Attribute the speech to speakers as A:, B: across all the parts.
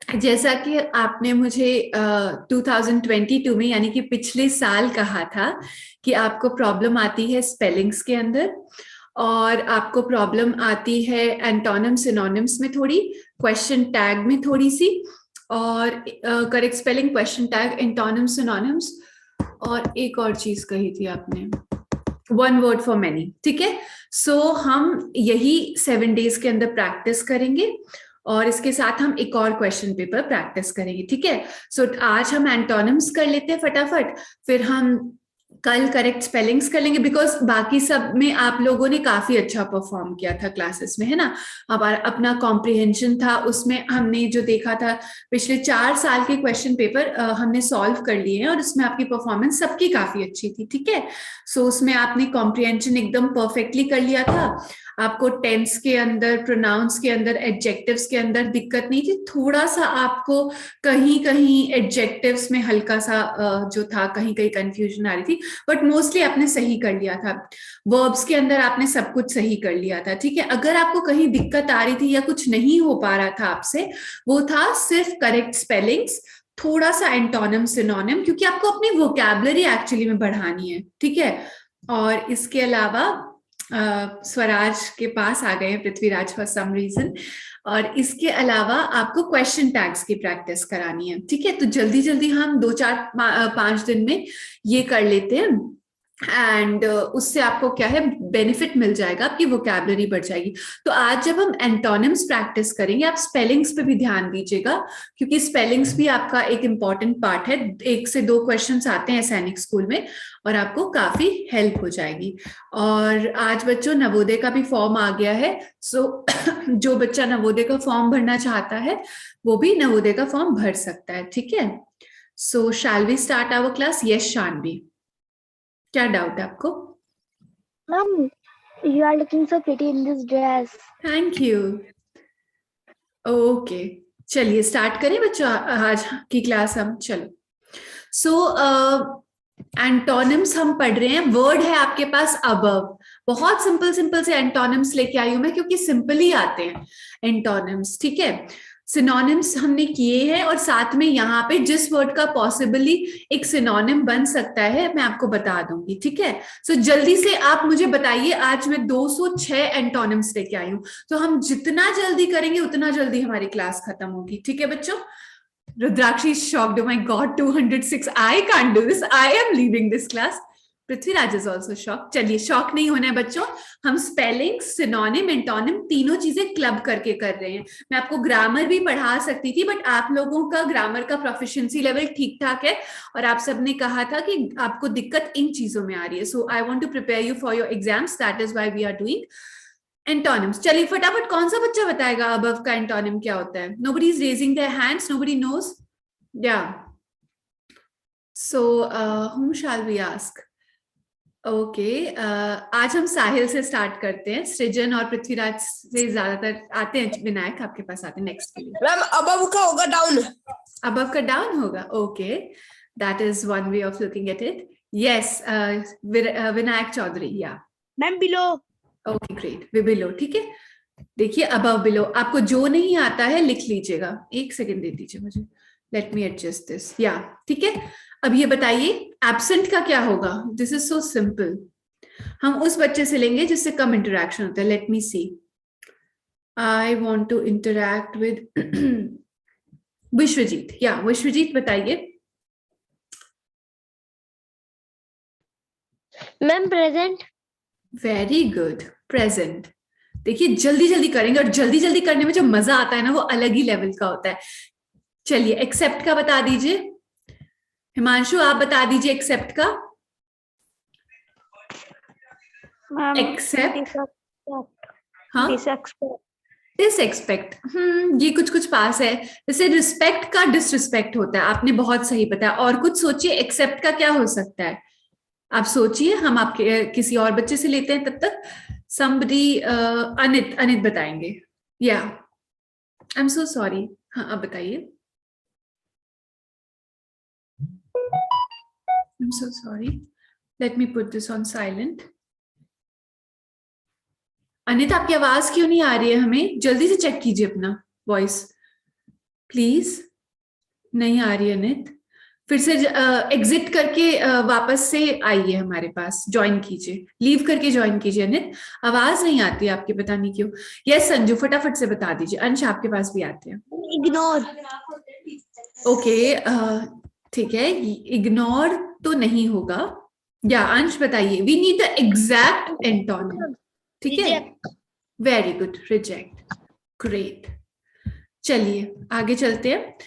A: जैसा कि आपने मुझे 2022 में यानी कि पिछले साल कहा था कि आपको प्रॉब्लम आती है स्पेलिंग्स के अंदर, और आपको प्रॉब्लम आती है एंटोनिम सिनोनिम्स में थोड़ी, क्वेश्चन टैग में थोड़ी सी, और correct spelling, question tag, antonym synonyms, और एक और चीज कही थी आपने, वन वर्ड फॉर मैनी। ठीक है, सो हम यही 7 डेज के अंदर प्रैक्टिस करेंगे, और इसके साथ हम एक और क्वेश्चन पेपर प्रैक्टिस करेंगे। ठीक है, सो आज हम एंटोनिम्स कर लेते हैं फटाफट, फिर हम कल करेक्ट स्पेलिंग्स कर लेंगे, बिकॉज बाकी सब में आप लोगों ने काफी अच्छा परफॉर्म किया था क्लासेस में, है ना। हमारा अपना कॉम्प्रिहेंशन था, उसमें हमने जो देखा था पिछले 4 साल के क्वेश्चन पेपर हमने सॉल्व कर लिए हैं, और उसमें आपकी परफॉर्मेंस सबकी काफी अच्छी थी। ठीक है, सो उसमें आपने कॉम्प्रिहेंशन एकदम परफेक्टली कर लिया था, आपको टेंस के अंदर, प्रोनाउंस के अंदर, एडजेक्टिव्स के अंदर दिक्कत नहीं थी। थोड़ा सा आपको कहीं कहीं एडजेक्टिव्स में हल्का सा जो था, कहीं कहीं कंफ्यूजन आ रही थी, बट मोस्टली आपने सही कर लिया था। वर्ब्स के अंदर आपने सब कुछ सही कर लिया था। ठीक है, अगर आपको कहीं दिक्कत आ रही थी या कुछ नहीं हो पा रहा था आपसे, वो था सिर्फ करेक्ट स्पेलिंग्स, थोड़ा सा एंटोनिम सिनोनिम, क्योंकि आपको अपनी वोकैबुलरी एक्चुअली में बढ़ानी है। ठीक है, और इसके अलावा स्वराज के पास आ गए हैं पृथ्वीराज फॉर सम रीजन, और इसके अलावा आपको क्वेश्चन टैग्स की प्रैक्टिस करानी है। ठीक है, तो जल्दी जल्दी हम 2 4 5 दिन में ये कर लेते हैं, एंड उससे आपको क्या है, बेनिफिट मिल जाएगा, आपकी वोकैबुलरी बढ़ जाएगी। तो आज जब हम एंटोनिम्स प्रैक्टिस करेंगे, आप स्पेलिंग्स पे भी ध्यान दीजिएगा, क्योंकि स्पेलिंग्स भी आपका एक इंपॉर्टेंट पार्ट है। 1 से 2 क्वेश्चंस आते हैं सैनिक स्कूल में, और आपको काफी हेल्प हो जाएगी। और आज बच्चों नवोदय का भी फॉर्म आ गया है, सो जो बच्चा नवोदय का फॉर्म भरना चाहता है वो भी नवोदय का फॉर्म भर सकता है। ठीक है, so shall we start our class? Yes Shanvi, क्या डाउट है आपको?
B: Ma'am, you are looking so pretty in this dress.
A: Thank you. Okay, चलिए स्टार्ट करें बच्चों आज की क्लास हम। चलो, सो एंटोनिम्स हम पढ़ रहे हैं। वर्ड है आपके पास अबव, बहुत सिंपल सिंपल से एंटोनिम्स लेके आई हूं मैं, क्योंकि सिंपल ही आते हैं एंटोनिम्स। ठीक है, सिनोनिम्स हमने किए हैं, और साथ में यहाँ पे जिस वर्ड का पॉसिबली एक सिनोनिम बन सकता है मैं आपको बता दूंगी। ठीक है, सो जल्दी से आप मुझे बताइए, आज मैं 206 एंटोनिम्स लेके आई हूँ, तो हम जितना जल्दी करेंगे उतना जल्दी हमारी क्लास खत्म होगी। ठीक है बच्चों? Rudrakshi is shocked. Oh my God, 206. I can't do this. I am leaving this class. Prithviraj is also shock. चलिए, शॉक नहीं होना है बच्चों, हम स्पेलिंग, सिनोनिम, एंटोनिम तीनों चीजें क्लब करके कर रहे हैं। मैं आपको ग्रामर भी पढ़ा सकती थी, बट आप लोगों का ग्रामर का प्रोफिशिएंसी लेवल ठीक ठाक है, और आप सबने कहा था कि आपको दिक्कत इन चीजों में आ रही है। So I want to prepare you for your exams, that is why we are doing antonyms. चलिए फटाफट, कौन सा बच्चा बताएगा अबव का एंटोनिम क्या होता है? Nobody is raising their hands, nobody knows. Yeah, so whom shall we ask? Okay, आज हम साहिल से स्टार्ट करते हैं। सृजन और पृथ्वीराज से ज्यादातर आते हैं, विनायक आपके पास आते हैं नेक्स्ट के लिए।
C: मैम अबव का होगा डाउन।
A: अबव का डाउन होगा, okay, that is one way of looking at it. Yes, Vinayak Chaudhary, yeah
B: Ma'am, below.
A: Okay great, way below. ठीक है, देखिए अबव बिलो, आपको जो नहीं आता है लिख लीजिएगा। 1 सेकेंड दे दीजिए मुझे, लेट मी एडजस्ट दिस। या, ठीक है, अब ये बताइए एब्सेंट का क्या होगा? दिस इज सो सिंपल, हम उस बच्चे से लेंगे जिससे कम इंटरेक्शन होता है। Let me see, I want to interact with Vishwajeet. या विश्वजीत बताइए।
B: Ma'am, present.
A: Very good, present. देखिए जल्दी जल्दी करेंगे, और जल्दी जल्दी करने में जो मजा आता है ना, वो अलग ही लेवल का होता है। चलिए एक्सेप्ट का बता दीजिए, हिमांशु आप बता दीजिए एक्सेप्ट का।
B: Ma'am,
A: एक्सेप्ट, हाँ,
B: disrespect.
A: डिसएक्सपेक्ट, ये कुछ कुछ पास है। जैसे रिस्पेक्ट का डिसरिस्पेक्ट होता है, आपने बहुत सही बताया। और कुछ सोचिए, एक्सेप्ट का क्या हो सकता है? आप सोचिए, हम आपके किसी और बच्चे से लेते हैं तब तक। somebody, अनित, अनित बताएंगे। या, आई एम सो सॉरी, हाँ आप बताइए। I am so sorry, let me put this on silent. Anit आपकी आवाज क्यों नहीं आ रही है हमें? जल्दी से चेक कीजिए अपना वॉइस। प्लीज। नहीं आ रही अनित, फिर से एग्जिट करके वापस से आइए हमारे पास, ज्वाइन कीजिए, लीव करके ज्वाइन कीजिए अनित। आवाज नहीं आती है आपकी, पता नहीं क्यों। यस संजू, फटाफट से बता दीजिए। अंश आपके पास भी आते हैं।
B: इग्नोर।
A: ओके, ठीक है, इग्नोर तो नहीं होगा। या अंश बताइए, we need the exact antonym. ठीक है, वेरी गुड, रिजेक्ट। ग्रेट, चलिए आगे चलते हैं।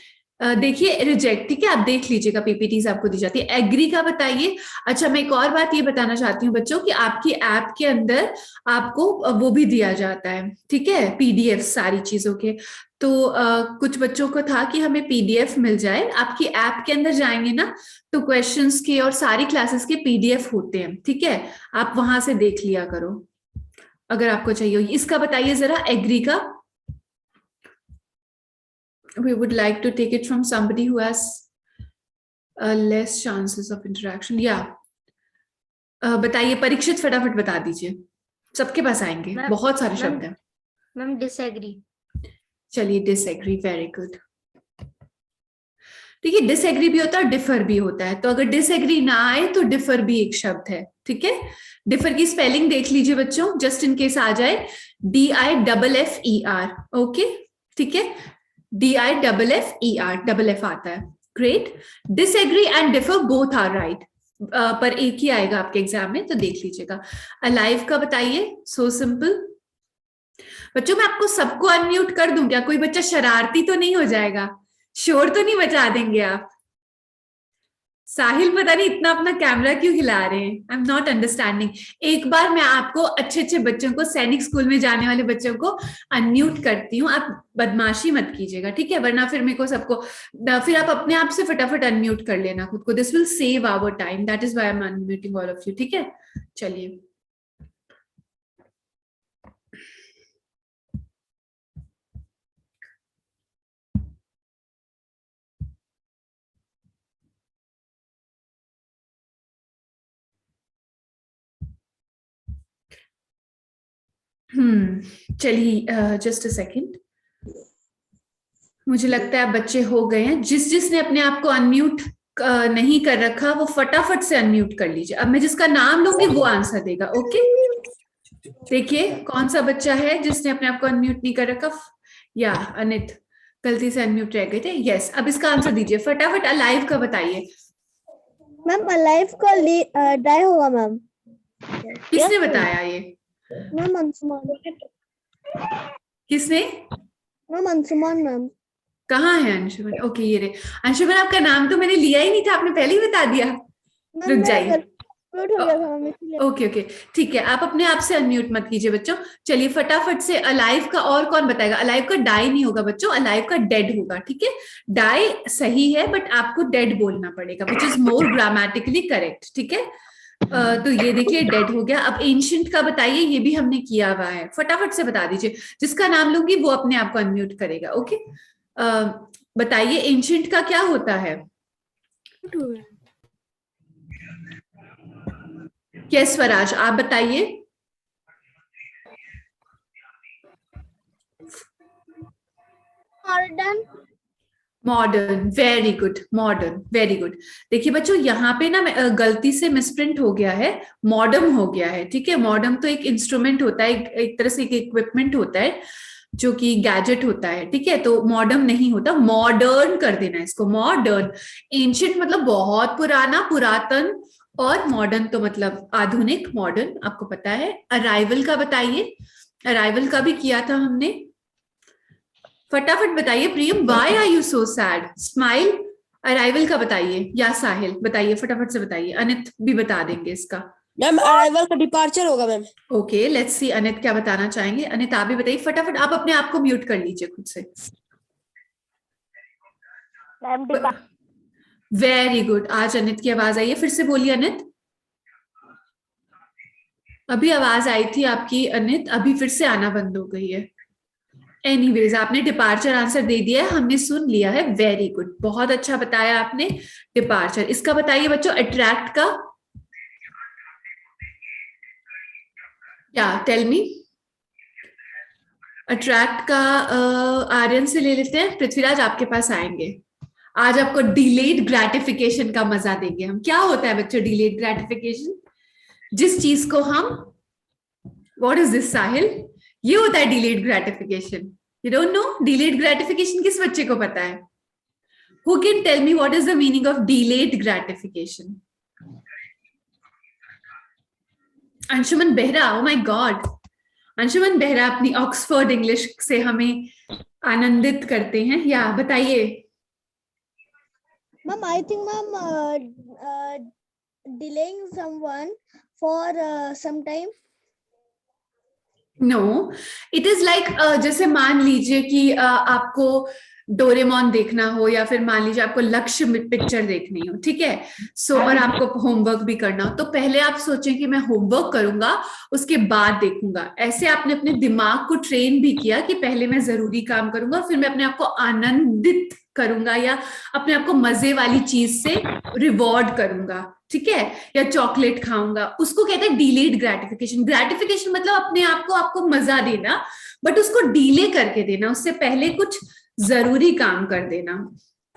A: देखिए रिजेक्ट, ठीक है, आप देख लीजिएगा, पीपीटीज आपको दी जाती है। एग्री का बताइए। अच्छा, मैं एक और बात ये बताना चाहती हूँ बच्चों कि आपकी ऐप के अंदर आपको वो भी दिया जाता है, ठीक है, पीडीएफ सारी चीजों के। तो कुछ बच्चों को था कि हमें पीडीएफ मिल जाए। आपकी ऐप के अंदर जाएंगे ना, तो क्वेश्चंस के और सारी क्लासेस के पीडीएफ होते हैं, ठीक है, आप वहां से देख लिया करो अगर आपको चाहिए। इसका बताइए जरा, एग्री का। We would like to take it from somebody who has less chances of interaction. Yeah. बताइए परीक्षित, फटाफट बता दीजिए, सबके पास आएंगे, बहुत सारे शब्द हैं।
B: Ma'am disagree.
A: चलिए डिसएग्री, वेरी गुड। देखिए डिसएग्री भी होता है, डिफर भी होता है, तो अगर डिसएग्री ना आए तो डिफर भी एक शब्द है, ठीक है। डिफर की स्पेलिंग देख लीजिए बच्चों, जस्ट इन केस आ जाए, DIFFER। ओके, ठीक है, DIFFER, डबल एफ आता है। Great. Disagree and differ both are right, पर एक ही आएगा आपके एग्जाम में, तो देख लीजिएगा। अलाइव का बताइए, सो सिंपल। बच्चों मैं आपको सबको अनम्यूट कर दूं क्या? कोई बच्चा शरारती तो नहीं हो जाएगा? शोर तो नहीं मचा देंगे आप? साहिल पता नहीं इतना अपना कैमरा क्यों हिला रहे हैं, आई एम नॉट अंडरस्टैंडिंग। एक बार मैं आपको अच्छे अच्छे बच्चों को, सैनिक स्कूल में जाने वाले बच्चों को अनम्यूट करती हूँ, आप बदमाशी मत कीजिएगा, ठीक है, वरना फिर मेरे को सबको, फिर आप अपने आप से फटाफट अनम्यूट कर लेना खुद को। This will save our time, that is why I am unmuting all of you, ठीक है। चलिए चलिए जस्ट अ सेकेंड। मुझे लगता है आप बच्चे हो गए हैं। जिसने अपने आप को अनम्यूट नहीं कर रखा वो फटाफट से अनम्यूट कर लीजिए। अब मैं जिसका नाम लूंगी वो आंसर देगा, ओके। देखिए कौन सा बच्चा है जिसने अपने आप को अनम्यूट नहीं कर रखा। या अनित गलती से अनम्यूट रह गए थे। यस, अब इसका आंसर दीजिए फटाफट। अलाइव का बताइए।
B: मैम अलाइव का डाई होगा मैम।
A: किसने बताया ये?
B: मैम अंशुमान।
A: किसने?
B: Ma'am Anshuman ma'am.
A: कहाँ है अंशुमन? ओके ये रहे। अंशुमन आपका नाम तो मैंने लिया ही नहीं था, आपने पहले ही बता दिया। रुक जाइए। ओके ओके ठीक है, आप अपने आप से अनम्यूट मत कीजिए बच्चों। चलिए फटाफट से अलाइव का और कौन बताएगा? अलाइव का डाई नहीं होगा बच्चों, अलाइव का डेड होगा, ठीक है। डाई सही है बट आपको डेड बोलना पड़ेगा, which is more grammatically correct, ठीक है। तो ये देखिए डेड हो गया। अब एंशिएंट का बताइए, ये भी हमने किया हुआ है, फटाफट से बता दीजिए। जिसका नाम लूंगी वो अपने आप को अनम्यूट करेगा, ओके। बताइए एंशिएंट का क्या होता है? यस स्वराज, आप बताइए।
B: Modern.
A: Modern, very good, modern, very good. देखिए बच्चों यहाँ पे ना गलती से मिसप्रिंट हो गया है, मॉडर्न हो गया है, ठीक है। मॉडर्न तो एक इंस्ट्रूमेंट होता है, एक तरह से एक इक्विपमेंट होता है जो कि गैजेट होता है, ठीक है। तो मॉडर्न नहीं होता, मॉडर्न कर देना इसको, मॉडर्न। एंशिएंट मतलब बहुत पुराना, पुरातन, और मॉडर्न तो मतलब आधुनिक, मॉडर्न, आपको पता है। अराइवल का बताइए, अराइवल का भी किया था हमने, फटाफट बताइए। Priyam, why are you so sad? Smile. Arrival का बताइए, या साहिल बताइए, फटाफट से बताइए। अनित भी बता देंगे इसका।
C: मैम अराइवल का डिपार्चर होगा ma'am.
A: Okay let's see Anit क्या बताना चाहेंगे। अनित आप भी बताइए फटाफट, आप अपने आप को म्यूट कर लीजिए खुद से। वेरी गुड, आज अनित की आवाज आई है, फिर से बोलिए अनित। अभी आवाज आई थी आपकी अनित, अभी फिर से आना बंद हो गई है। एनीवेज आपने डिपार्चर आंसर दे दिया है, हमने सुन लिया है, वेरी गुड, बहुत अच्छा बताया आपने डिपार्चर। इसका बताइए बच्चों अट्रैक्ट का। या टेल मी। अट्रैक्ट का आर्यन से ले लेते हैं। पृथ्वीराज आपके पास आएंगे। आज आपको डिलेड ग्रेटिफिकेशन का मजा देंगे हम। क्या होता है बच्चों डिलेड ग्रेटिफिकेशन? जिस चीज को हम, व्हाट इज दिस साहिल? ये होता है delayed gratification. You don't know delayed gratification? किस बच्चे को पता है? Who can tell me what is the meaning of delayed gratification? Anshuman Behera, oh my God, Anshuman Behera अपनी ऑक्सफोर्ड इंग्लिश से हमें आनंदित करते हैं। या बताइए
D: Ma'am, I think delaying someone for some time.
A: No, it is like जैसे मान लीजिए कि आपको डोरेमोन देखना हो, या फिर मान लीजिए आपको लक्ष्य पिक्चर देखनी हो, ठीक है? सो और आपको होमवर्क भी करना हो, तो पहले आप सोचें कि मैं होमवर्क करूंगा, उसके बाद देखूंगा। ऐसे आपने अपने दिमाग को ट्रेन भी किया कि पहले मैं जरूरी काम करूंगा, फिर मैं अपने आप को आनंदित करूंगा या अपने आप को मजे वाली चीज से रिवॉर्ड करूंगा, ठीक है? या चॉकलेट खाऊंगा। उसको कहते हैं डिलेड ग्रेटिफिकेशन। ग्रेटिफिकेशन मतलब अपने आप को आपको मजा देना, बट उसको डिले करके देना, उससे पहले कुछ जरूरी काम कर देना,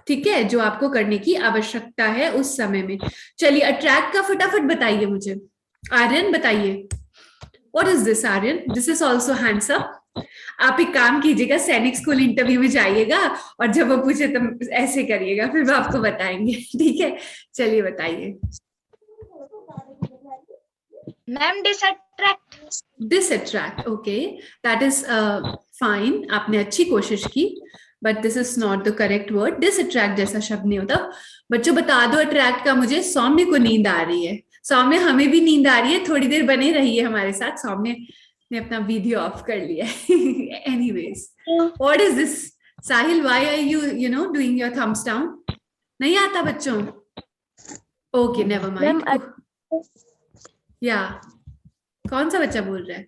A: ठीक है, जो आपको करने की आवश्यकता है उस समय में। चलिए अट्रैक्ट का फटाफट बताइए मुझे। आर्यन बताइए, what is this Aryan? This is also handsome. आप एक काम कीजिएगा, सैनिक स्कूल इंटरव्यू में जाइएगा और जब वो पूछे तो ऐसे करिएगा, फिर वो आपको बताएंगे, ठीक है? चलिए बताइए।
B: Ma'am distract.
A: Distract, okay, that is fine. आपने अच्छी कोशिश की, but this is not the correct word. Distract जैसा शब्द नहीं होता। बच्चों बता दो अट्रैक्ट का मुझे। सौम्य को नींद आ रही है। सौम्य, हमें भी नींद आ रही है, थोड़ी देर बने रहिए हमारे साथ। सौम्य ने अपना वीडियो ऑफ कर लिया है। Anyways, what is this? Sahil, why are you no doing your thumbs down? नहीं आता बच्चों? Okay, never mind. या कौन सा बच्चा बोल रहा है?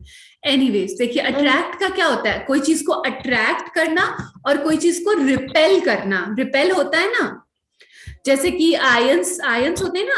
A: एनीवेज, देखिए अट्रैक्ट का क्या होता है? कोई चीज को अट्रैक्ट करना और कोई चीज को रिपेल करना। रिपेल होता है ना, जैसे कि आयंस होते हैं ना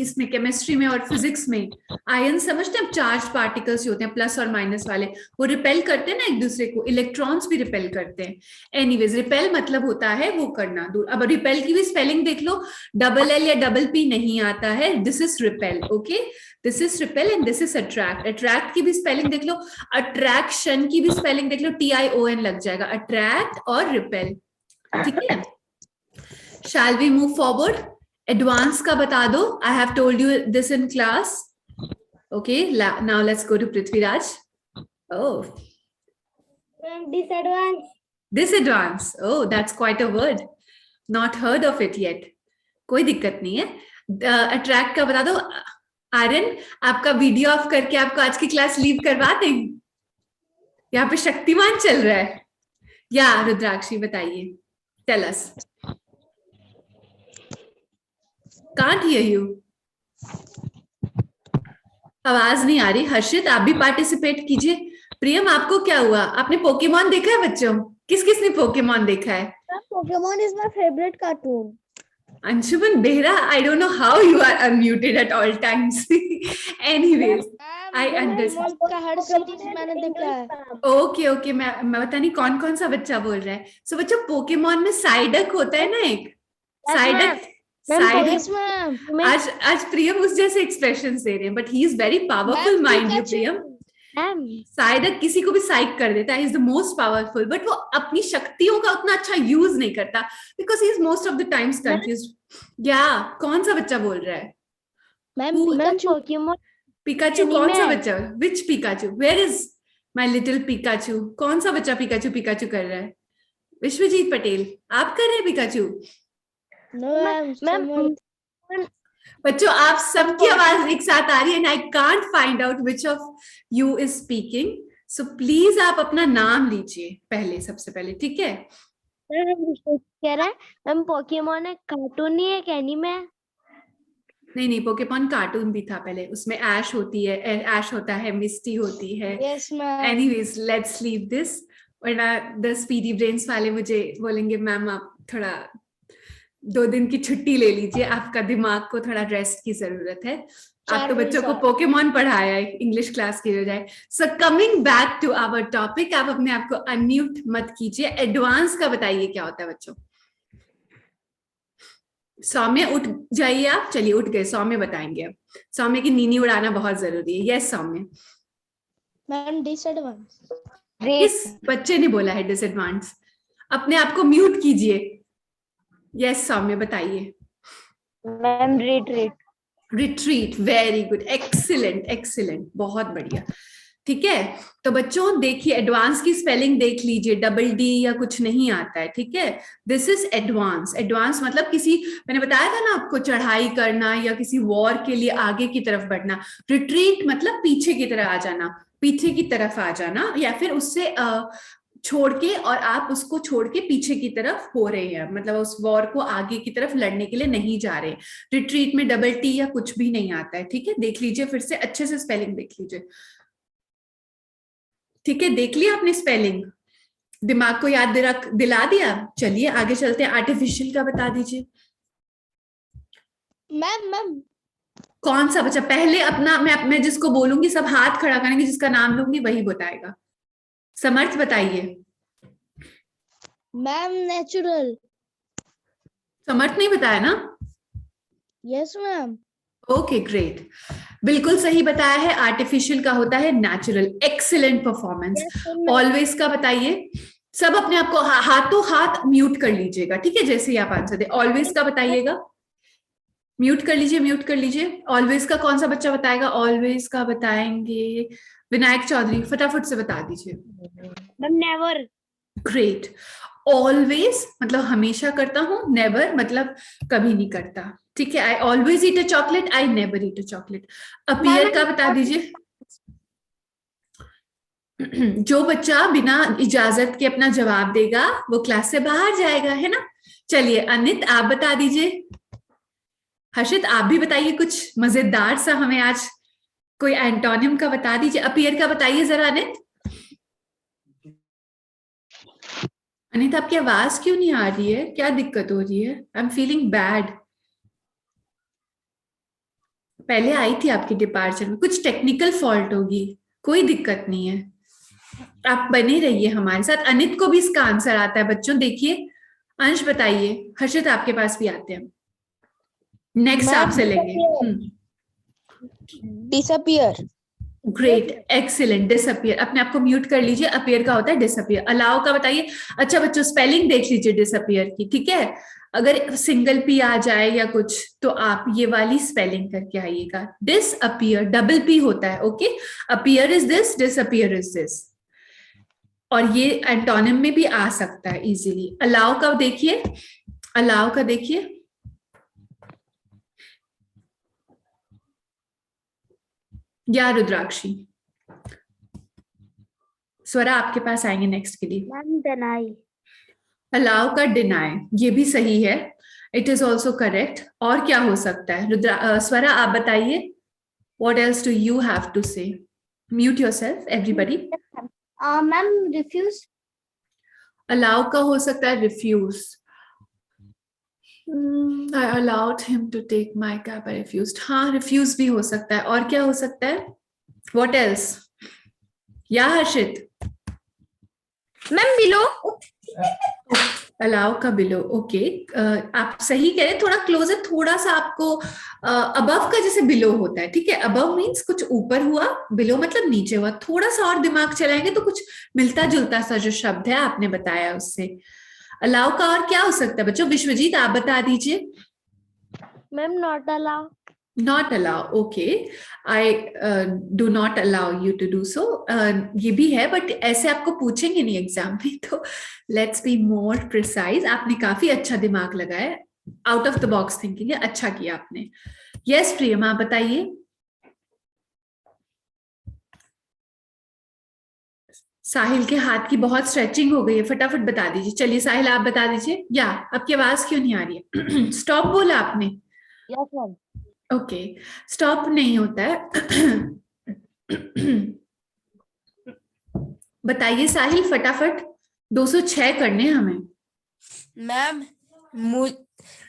A: इसमें, केमिस्ट्री में और फिजिक्स में। आयंस समझते हैं? चार्ज पार्टिकल्स होते हैं, प्लस और माइनस वाले, वो रिपेल करते हैं ना एक दूसरे को। इलेक्ट्रॉन्स भी रिपेल करते हैं। एनीवेज, रिपेल मतलब होता है वो करना, दूर। अब रिपेल की भी स्पेलिंग देख लो, डबल एल या डबल पी नहीं आता है। This is repel, okay? This is repel and this is attract. Attract की भी स्पेलिंग देख लो, अट्रैक्शन की भी स्पेलिंग देख लो, TION लग जाएगा। अट्रैक्ट और रिपेल, ठीक है? Shall we move forward? Advance का बता दो. I have told you this in class. Okay, now let's go to Prithviraj. Oh.
D: Disadvance.
A: Disadvance. Oh, that's quite a word. Not heard of it yet. कोई दिक्कत नहीं है. Attract का बता दो. आर्यन, आपका वीडियो ऑफ करके आपको आज की क्लास लीव करवा दें? यहाँ पे शक्तिमान चल रहा है। या रुद्राक्षी बताइए, tell us. Can't hear you. आवाज नहीं आ रही। हर्षित, आप भी पार्टिसिपेट कीजिए। प्रियम, आपको क्या हुआ? आपने पोकेमॉन देखा है बच्चों? किस किस ने पोकेमॉन देखा है?
D: Pokemon is my favorite cartoon.
A: Anshuman Behera, I don't know how you are unmuted at all times. Anyways, I understand.
C: का हर सीरीज मैंने देखा है।
A: ओके, मैं पता नहीं कौन कौन सा बच्चा बोल रहा है। सो बच्चों, पोकेमॉन में साइडक होता है ना एक, साइडक। आज प्रियम उस जैसे एक्सप्रेशन दे रहे हैं, but he is very powerful, mind you प्रियम। साइडक किसी को भी साइक कर देता है, is the most powerful, but वो अपनी शक्तियों का उतना अच्छा यूज नहीं करता, because he is most of the times confused. या कौन सा बच्चा बोल रहा है? पिकाचू। कौन सा बच्चा? Which Pikachu? Where is my little Pikachu? कौन सा बच्चा पिकाचू पिकाचू कर रहा है? विश्वजीत पटेल, आप कर रहे हैं पिकाचू? बच्चों, आप सबकी आवाज एक साथ आ रही है, and I can't find out which of you is speaking. So please आप अपना नाम लीजिए पहले, सबसे पहले, ठीक है?
B: कह रहा है मैम पोकेमॉन एक कार्टून नहीं है, एक एनीमे है।
A: नहीं, पोकेमॉन कार्टून भी था पहले, उसमें ऐश होती है, ऐश होता है, मिस्टी होती है। एनीवेज, लेट्स लीव दिस, वरना द स्पीडी ब्रेन्स वाले मुझे बोलेंगे मैम आप थोड़ा 2 दिन की छुट्टी ले लीजिए, आपका दिमाग को थोड़ा रेस्ट की जरूरत है। आप तो बच्चों को पोकेमॉन पढ़ाया है इंग्लिश क्लास की बजाय। So coming back to our topic, आप अपने आप को अनम्यूट मत कीजिए। एडवांस का बताइए क्या होता है बच्चों। सौम्य उठ जाइए आप, चलिए उठ गए, सौम्य बताएंगे अब। सौम्य की नीनी उड़ाना बहुत जरूरी है। यस सौम्य।
C: मैम डिसएडवांस।
A: किस बच्चे ने बोला है डिसएडवांस? अपने आप को म्यूट कीजिए। यस सौम्य बताइए।
B: Ma'am retreat.
A: Retreat, very good, excellent excellent, बहुत बढ़िया। ठीक है, तो बच्चों देखिए एडवांस की स्पेलिंग देख लीजिए, डबल डी या कुछ नहीं आता है। ठीक है, दिस इज एडवांस। एडवांस मतलब किसी, मैंने बताया था ना आपको, चढ़ाई करना या किसी वॉर के लिए आगे की तरफ बढ़ना। रिट्रीट मतलब पीछे की तरफ आ जाना, पीछे की तरफ आ जाना, या फिर उससे छोड़ के, और आप उसको छोड़ के पीछे की तरफ हो रहे हैं, मतलब उस वॉर को आगे की तरफ लड़ने के लिए नहीं जा रहे। रिट्रीट में डबल टी या कुछ भी नहीं आता है। ठीक है, देख लीजिए फिर से, अच्छे से स्पेलिंग देख लीजिए। ठीक है, देख लिया आपने स्पेलिंग, दिमाग को याद दिला दिया। चलिए आगे चलते हैं, आर्टिफिशियल का बता दीजिए।
C: मैम
A: कौन सा बच्चा पहले अपना, मैं जिसको बोलूंगी सब हाथ खड़ा करेंगे, जिसका नाम लूंगी वही बताएगा। समर्थ बताइए।
C: Ma'am natural.
A: समर्थ नहीं बताया ना?
C: Yes ma'am.
A: ओके ग्रेट, बिल्कुल सही बताया है। आर्टिफिशियल का होता है नेचुरल। Excellent performance. ऑलवेज का बताइए। सब अपने आप को हाथों हाथ म्यूट कर लीजिएगा। ठीक है, जैसे ही आप आंसर दे। ऑलवेज का बताइएगा, म्यूट कर लीजिए, म्यूट कर लीजिए। ऑलवेज का कौन सा बच्चा बताएगा? ऑलवेज का बताएंगे विनायक चौधरी, फटाफट से बता दीजिए।
B: Ma'am never.
A: ग्रेट। ऑलवेज मतलब हमेशा करता हूं, नेवर मतलब कभी नहीं करता। ठीक है, I always eat a chocolate, I never eat a chocolate. Appear का बता दीजिए। जो बच्चा बिना इजाजत के अपना जवाब देगा वो क्लास से बाहर जाएगा, है ना। चलिए अनित आप बता दीजिए। हर्षित आप भी बताइए कुछ मजेदार सा हमें आज, कोई एंटोनिम का बता दीजिए। अपीयर का बताइए जरा अनित। अनित आपकी आवाज क्यों नहीं आ रही है? क्या दिक्कत हो रही है? I am feeling bad. पहले आई थी आपकी डिपार्चर में, कुछ टेक्निकल फॉल्ट होगी, कोई दिक्कत नहीं है। आप बने रहिए हमारे साथ। अनित को भी इसका आंसर आता है बच्चों, देखिए। अंश बताइए। हर्षित आपके पास भी आते हैं, नेक्स्ट आपसे लेंगे।
C: डिसअपियर।
A: Great, excellent. डिसअपियर, अपने आप को म्यूट कर लीजिए। अपीयर का होता है डिसअपियर। अलाउ का बताइए। अच्छा बच्चों स्पेलिंग देख लीजिए डिसअपियर की। ठीक है, अगर सिंगल पी आ जाए या कुछ तो आप ये वाली स्पेलिंग करके आइएगा। डिसअपियर डबल पी होता है। Okay, appear is this, disappear is this. और ये एंटोनिम में भी आ सकता है इजीली। अलाउ का देखिए, अलाउ का देखिए। या रुद्राक्षी, स्वरा आपके पास आएंगे नेक्स्ट के लिए।
B: Ma'am deny.
A: अलाउ का डिनाई, ये भी सही है, इट इज ऑल्सो करेक्ट। और क्या हो सकता है? स्वरा आप बताइए। What else do you have to say? Mute yourself everybody.
B: Ma'am refuse.
A: Allow का हो सकता है refuse. I allowed him to take my cab, I refused. हाँ रिफ्यूज भी हो सकता है। और क्या हो सकता है? What else? या हर्षित?
B: Ma'am below.
A: अलाउ का बिलो। ओके, आप सही कह रहे हैं, थोड़ा क्लोजर, थोड़ा सा आपको अबव का जैसे बिलो होता है। ठीक है, अबव मीन्स कुछ ऊपर हुआ, बिलो मतलब नीचे हुआ। थोड़ा सा और दिमाग चलाएंगे तो कुछ मिलता जुलता सा जो शब्द है आपने बताया उससे। अलाउ का और क्या हो सकता है बच्चों? विश्वजीत आप बता दीजिए।
B: Ma'am not allow.
A: Not allow, okay. I do not allow you to do so, ये भी है, बट ऐसे आपको पूछेंगे नहीं एग्जाम में, तो लेट्स बी मोर प्रिसाइज। आपने काफी अच्छा दिमाग लगाया, out of the box thinking है, अच्छा किया आपने। यस प्रियम आप बताइए। साहिल के हाथ की बहुत स्ट्रेचिंग हो गई है, फटाफट बता दीजिए। चलिए साहिल आप बता दीजिए। या आपकी आवाज क्यों नहीं आ रही है? स्टॉप बोला आपने?
B: Yes ma'am.
A: ओके, स्टॉप नहीं होता है। बताइए साहिल फटाफट, 206 करने हैं हमें।
E: मैम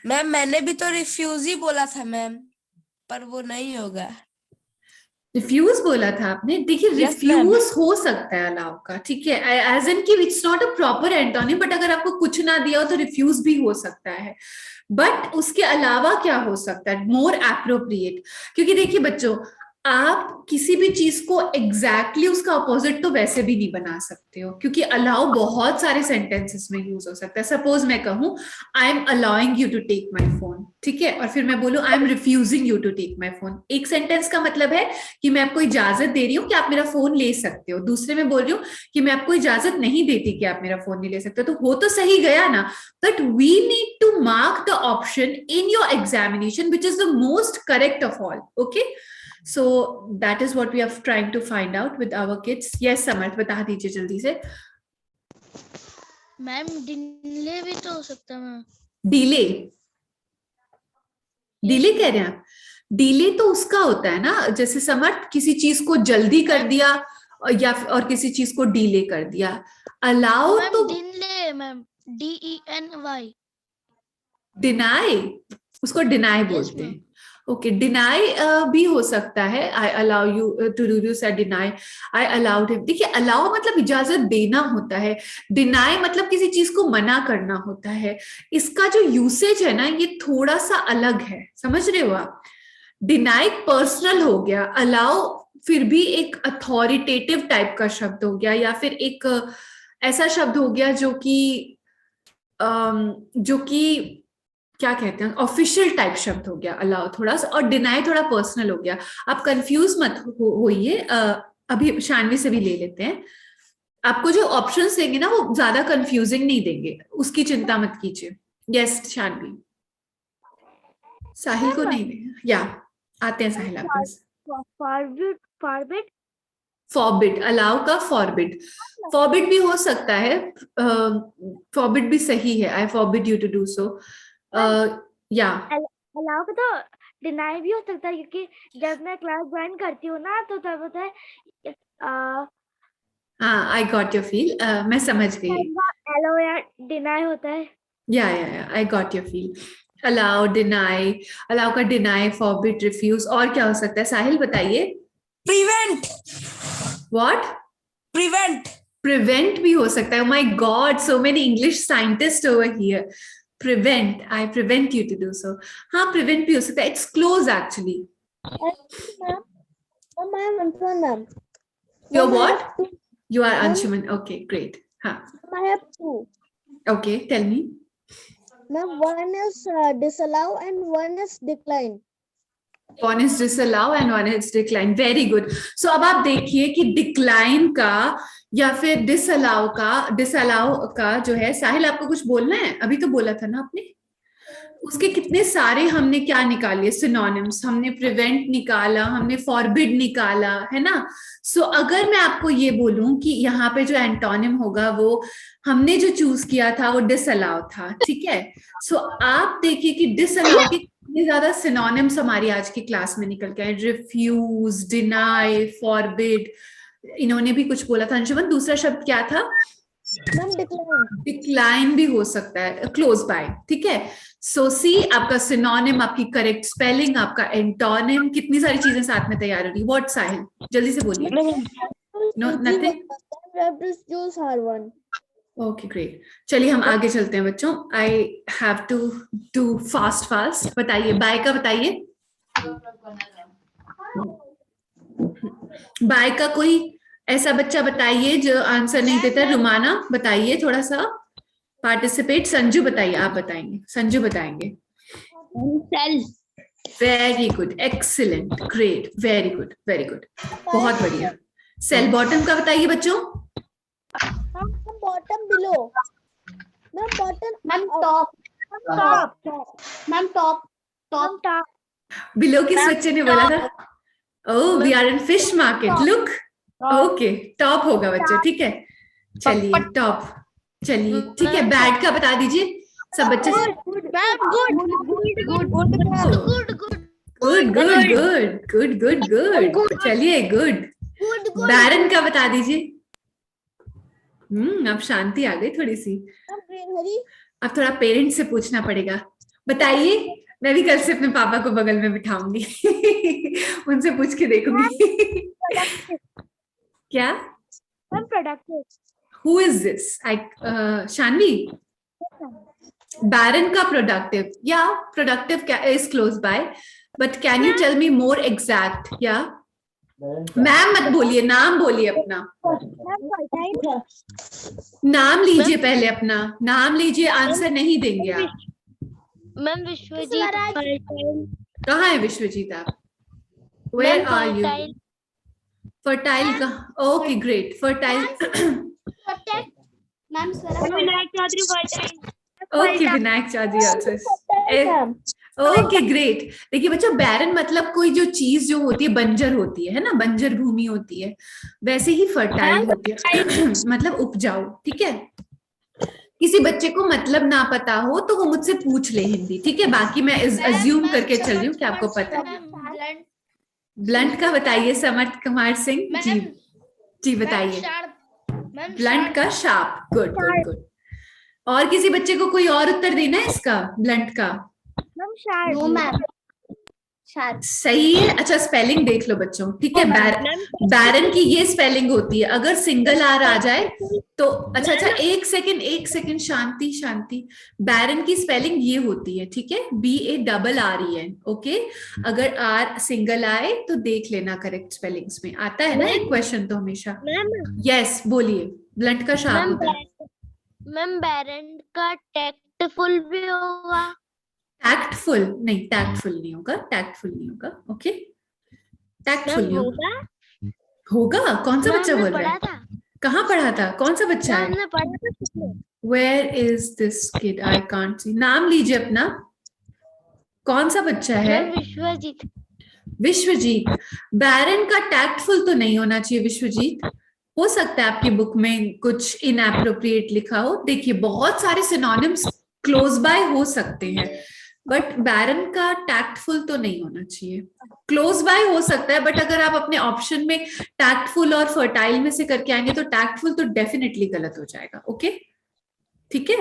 E: मैम मैंने भी तो रिफ्यूज ही बोला था मैम, पर वो नहीं होगा।
A: रिफ्यूज बोला था आपने? देखिए
E: Yes, ma'am.
A: रिफ्यूज हो सकता है अलाउ का, ठीक है, एज इन कि it's not a proper antonym, but अगर आपको कुछ ना दिया हो तो रिफ्यूज भी हो सकता है। बट उसके अलावा क्या हो सकता है मोर एप्रोप्रिएट? क्योंकि देखिए बच्चों, आप किसी भी चीज को एग्जैक्टली उसका अपोजिट तो वैसे भी नहीं बना सकते हो, क्योंकि अलाउ बहुत सारे सेंटेंसेस में यूज हो सकता है। सपोज मैं कहूं I am allowing you to take my phone, ठीक है, और फिर मैं बोलूं I am refusing you to take my phone. एक सेंटेंस का मतलब है कि मैं आपको इजाजत दे रही हूँ कि आप मेरा फोन ले सकते हो, दूसरे में बोल रही हूँ कि मैं आपको इजाजत नहीं देती कि आप मेरा फोन नहीं ले सकते। तो हो तो सही गया ना, but we need to mark the option in your examination which is the most correct of all. Okay, so that is what we are trying to find out with our kids. Yes समर्थ, बता दीजिए जल्दी से।
C: Ma'am delay भी तो हो सकता है।
A: Delay, delay कह रहे हैं आप? डिले तो उसका होता है ना, जैसे समर्थ किसी चीज को जल्दी कर दिया या और किसी चीज को डिले कर दिया। अलाउ
C: मैम
A: तो
C: डिले, मैम DENY।
A: डिनाई, उसको डिनाई
C: Yes,
A: बोलते
C: ma'am.
A: हैं। ओके, डिनाई भी हो सकता है। I allow you to do this, deny I allowed him. देखिए अलाउ मतलब इजाजत देना होता है, डिनाई मतलब किसी चीज को मना करना होता है। इसका जो यूसेज है ना ये थोड़ा सा अलग है, समझ रहे हो आप? डिनाई पर्सनल हो गया, अलाउ फिर भी एक अथॉरिटेटिव टाइप का शब्द हो गया, या फिर एक ऐसा शब्द हो गया जो कि क्या कहते हैं, ऑफिशियल टाइप शब्द हो गया अलाउ थोड़ा सा, और डिनाई थोड़ा पर्सनल हो गया। आप कंफ्यूज मत होइए, अभी शानवी से भी ले लेते हैं। आपको जो ऑप्शंस देंगे ना वो ज्यादा कंफ्यूजिंग नहीं देंगे, उसकी चिंता मत कीजिए। यस शानवी, साहिल को नहीं देंगे, या आते हैं साहिल आप पास।
B: Forbid.
A: फॉरबिड, अलाउ का फॉरबिड, फॉरबिड भी हो सकता है, फॉरबिड भी सही है, I forbid you to do so, या
B: Allow का तो deny भी हो सकता है, क्योंकि जब मैं क्लास ज्वाइन करती हूँ ना तो तब होता है
A: हाँ, आई गॉट योर फील, मैं समझ गई।
B: allow या deny होता है।
A: या I got your feel. Allow, deny, allow का डिनाई, फॉरबिड, रिफ्यूज, और क्या हो सकता है साहिल बताइए?
E: Prevent.
A: व्हाट?
E: Prevent.
A: प्रिवेंट भी हो सकता है। My God, so many English scientist over here. Prevent, I prevent you to do so. हाँ, प्रिवेंट भी हो सकता है, it's close actually.
D: Ma'am, I have one, ma'am.
A: You're
D: Ma'am, I
A: what?
D: have two.
A: You are
D: Ma'am.
A: Anshuman. Okay, great. हाँ,
D: Ma'am, I have two.
A: okay, tell me.
D: Ma'am, one is disallow and one is decline.
A: One is disallow and one is decline. Very good. So अब आप देखिए कि decline का या फिर disallow का जो है, साहिल आपको कुछ बोलना है? अभी तो बोला था ना आपने। उसके कितने सारे हमने क्या निकाले सिनोनिम्स, हमने प्रिवेंट निकाला, हमने फॉरबिड निकाला, है ना। सो अगर मैं आपको ये बोलूं कि यहाँ पे जो एंटोनिम होगा वो हमने जो चूज किया था वो डिसअलाउ था, ठीक है। सो आप देखिए कि डिसअलाउ के कितने ज्यादा सिनोनिम्स हमारी आज की क्लास में निकल के आए। रिफ्यूज, डिनाई, फॉरबिड, इन्होंने भी कुछ बोला था। अंशुमन, दूसरा शब्द क्या था?
D: Ma'am, decline.
A: डिक्लाइन भी हो सकता है, क्लोज बाय, ठीक है। सो सी आपका सिनोनिम, आपकी करेक्ट स्पेलिंग, आपका एंटोनिम, कितनी सारी चीजें साथ में तैयार हो रही। व्हाट साहिल, जल्दी से बोलिए। No, nothing.
D: We have to choose her one.
A: Okay great, चलिए हम आगे चलते हैं बच्चों। I have to do fast. बताइए बाय का, बताइए बाय का कोई ऐसा बच्चा बताइए जो आंसर नहीं देता। रुमाना बताइए, थोड़ा सा पार्टिसिपेट। संजू बताइए, आप बताएंगे, संजू बताएंगे।
C: Sell.
A: Very good, excellent, great, very good, बहुत बढ़िया। सेल बॉटम का बताइए बच्चों।
D: Ma'am, bottom below. Ma'am, bottom.
B: Ma'am, top.
D: Ma'am, top.
A: Below किस बच्चे ने बोला था? Oh, we are in fish market, look. Okay, top होगा बच्चों, ठीक है। चलिए टॉप, चलिए ठीक है। बैड का बता दीजिए सब बच्चे। गुड, चलिए गुड। बैरन का बता दीजिए। अब शांति आ गई थोड़ी सी।
D: Ma'am, greenery.
A: अब थोड़ा पेरेंट्स से पूछना पड़ेगा। बताइए मैं भी कल से अपने पापा को बगल में बिठाऊंगी उनसे पूछ के देखूंगी क्या?
B: Ma'am productive.
A: Who is this? Shanvi, barren का प्रोडक्टिव या productive is close by, but can you tell me more exact? या मैम मत बोलिए, नाम बोलिए अपना, नाम लीजिए पहले अपना, नाम लीजिए, आंसर नहीं देंगे आप।
C: Ma'am Vishwajeet fertile.
A: कहाँ है विश्वजीत आप? Where are you? फर्टाइल का, okay great, fertile
D: ma'am
B: Vinayak Chaudhary fertile.
A: Okay, Vinayak Chaudhary also, okay great. देखिए बच्चों, बैरन मतलब कोई जो चीज जो होती है बंजर होती है ना, बंजर भूमि होती है, वैसे ही फर्टाइल होती है मतलब उपजाऊ। ठीक है, किसी बच्चे को मतलब ना पता हो तो वो मुझसे पूछ ले हिंदी, ठीक है? बाकी मैं अज्यूम करके चल रही हूँ कि आपको पता है। ब्लंट का बताइए समर्थ कुमार सिंह जी, जी बताइए। ब्लंट का शार्प, गुड गुड गुड। और किसी बच्चे को कोई और उत्तर देना है इसका, ब्लंट का?
B: Ma'am sharp.
D: No ma'am, sharp
A: सही है। अच्छा स्पेलिंग देख लो बच्चों, ठीक है? बैरन की ये स्पेलिंग होती है, अगर सिंगल आर आ जाए तो अच्छा एक सेकंड शांति शांति। बैरन की स्पेलिंग ये होती है, ठीक है? BARREN, okay? अगर आर सिंगल आए तो देख लेना, करेक्ट स्पेलिंग्स में आता है ना एक क्वेश्चन तो हमेशा। यस बोलिए, ब्लंट का शार्प होता है।
C: मैम बैरन का टैक्टफुल भी होगा।
A: टैक्टफुल नहीं, टैक्टफुल नहीं होगा, टैक्टफुल नहीं होगा, ओके? टैक्टफुल नहीं होगा। होगा? कौन सा बच्चा बोल रहा है? कहाँ पढ़ा था? कौन सा बच्चा है?
C: हमने पढ़ा था।
A: Where is this kid? I can't see. नाम लीजिए अपना, कौन सा बच्चा है?
C: विश्वजीत।
A: विश्वजीत। बैरन का टैक्टफुल तो नहीं होना चाहिए विश्वजीत, हो सकता है आपकी बुक में कुछ इनएप्रोप्रिएट लिखा हो। देखिए बहुत सारे सिनोनिम्स क्लोज बाय हो सकते हैं, बट बैरन का टैक्टफुल तो नहीं होना चाहिए। क्लोज बाय हो सकता है, बट अगर आप अपने ऑप्शन में टैक्टफुल और फर्टाइल में से करके आएंगे तो टैक्टफुल तो डेफिनेटली गलत हो जाएगा, ओके? ठीक है,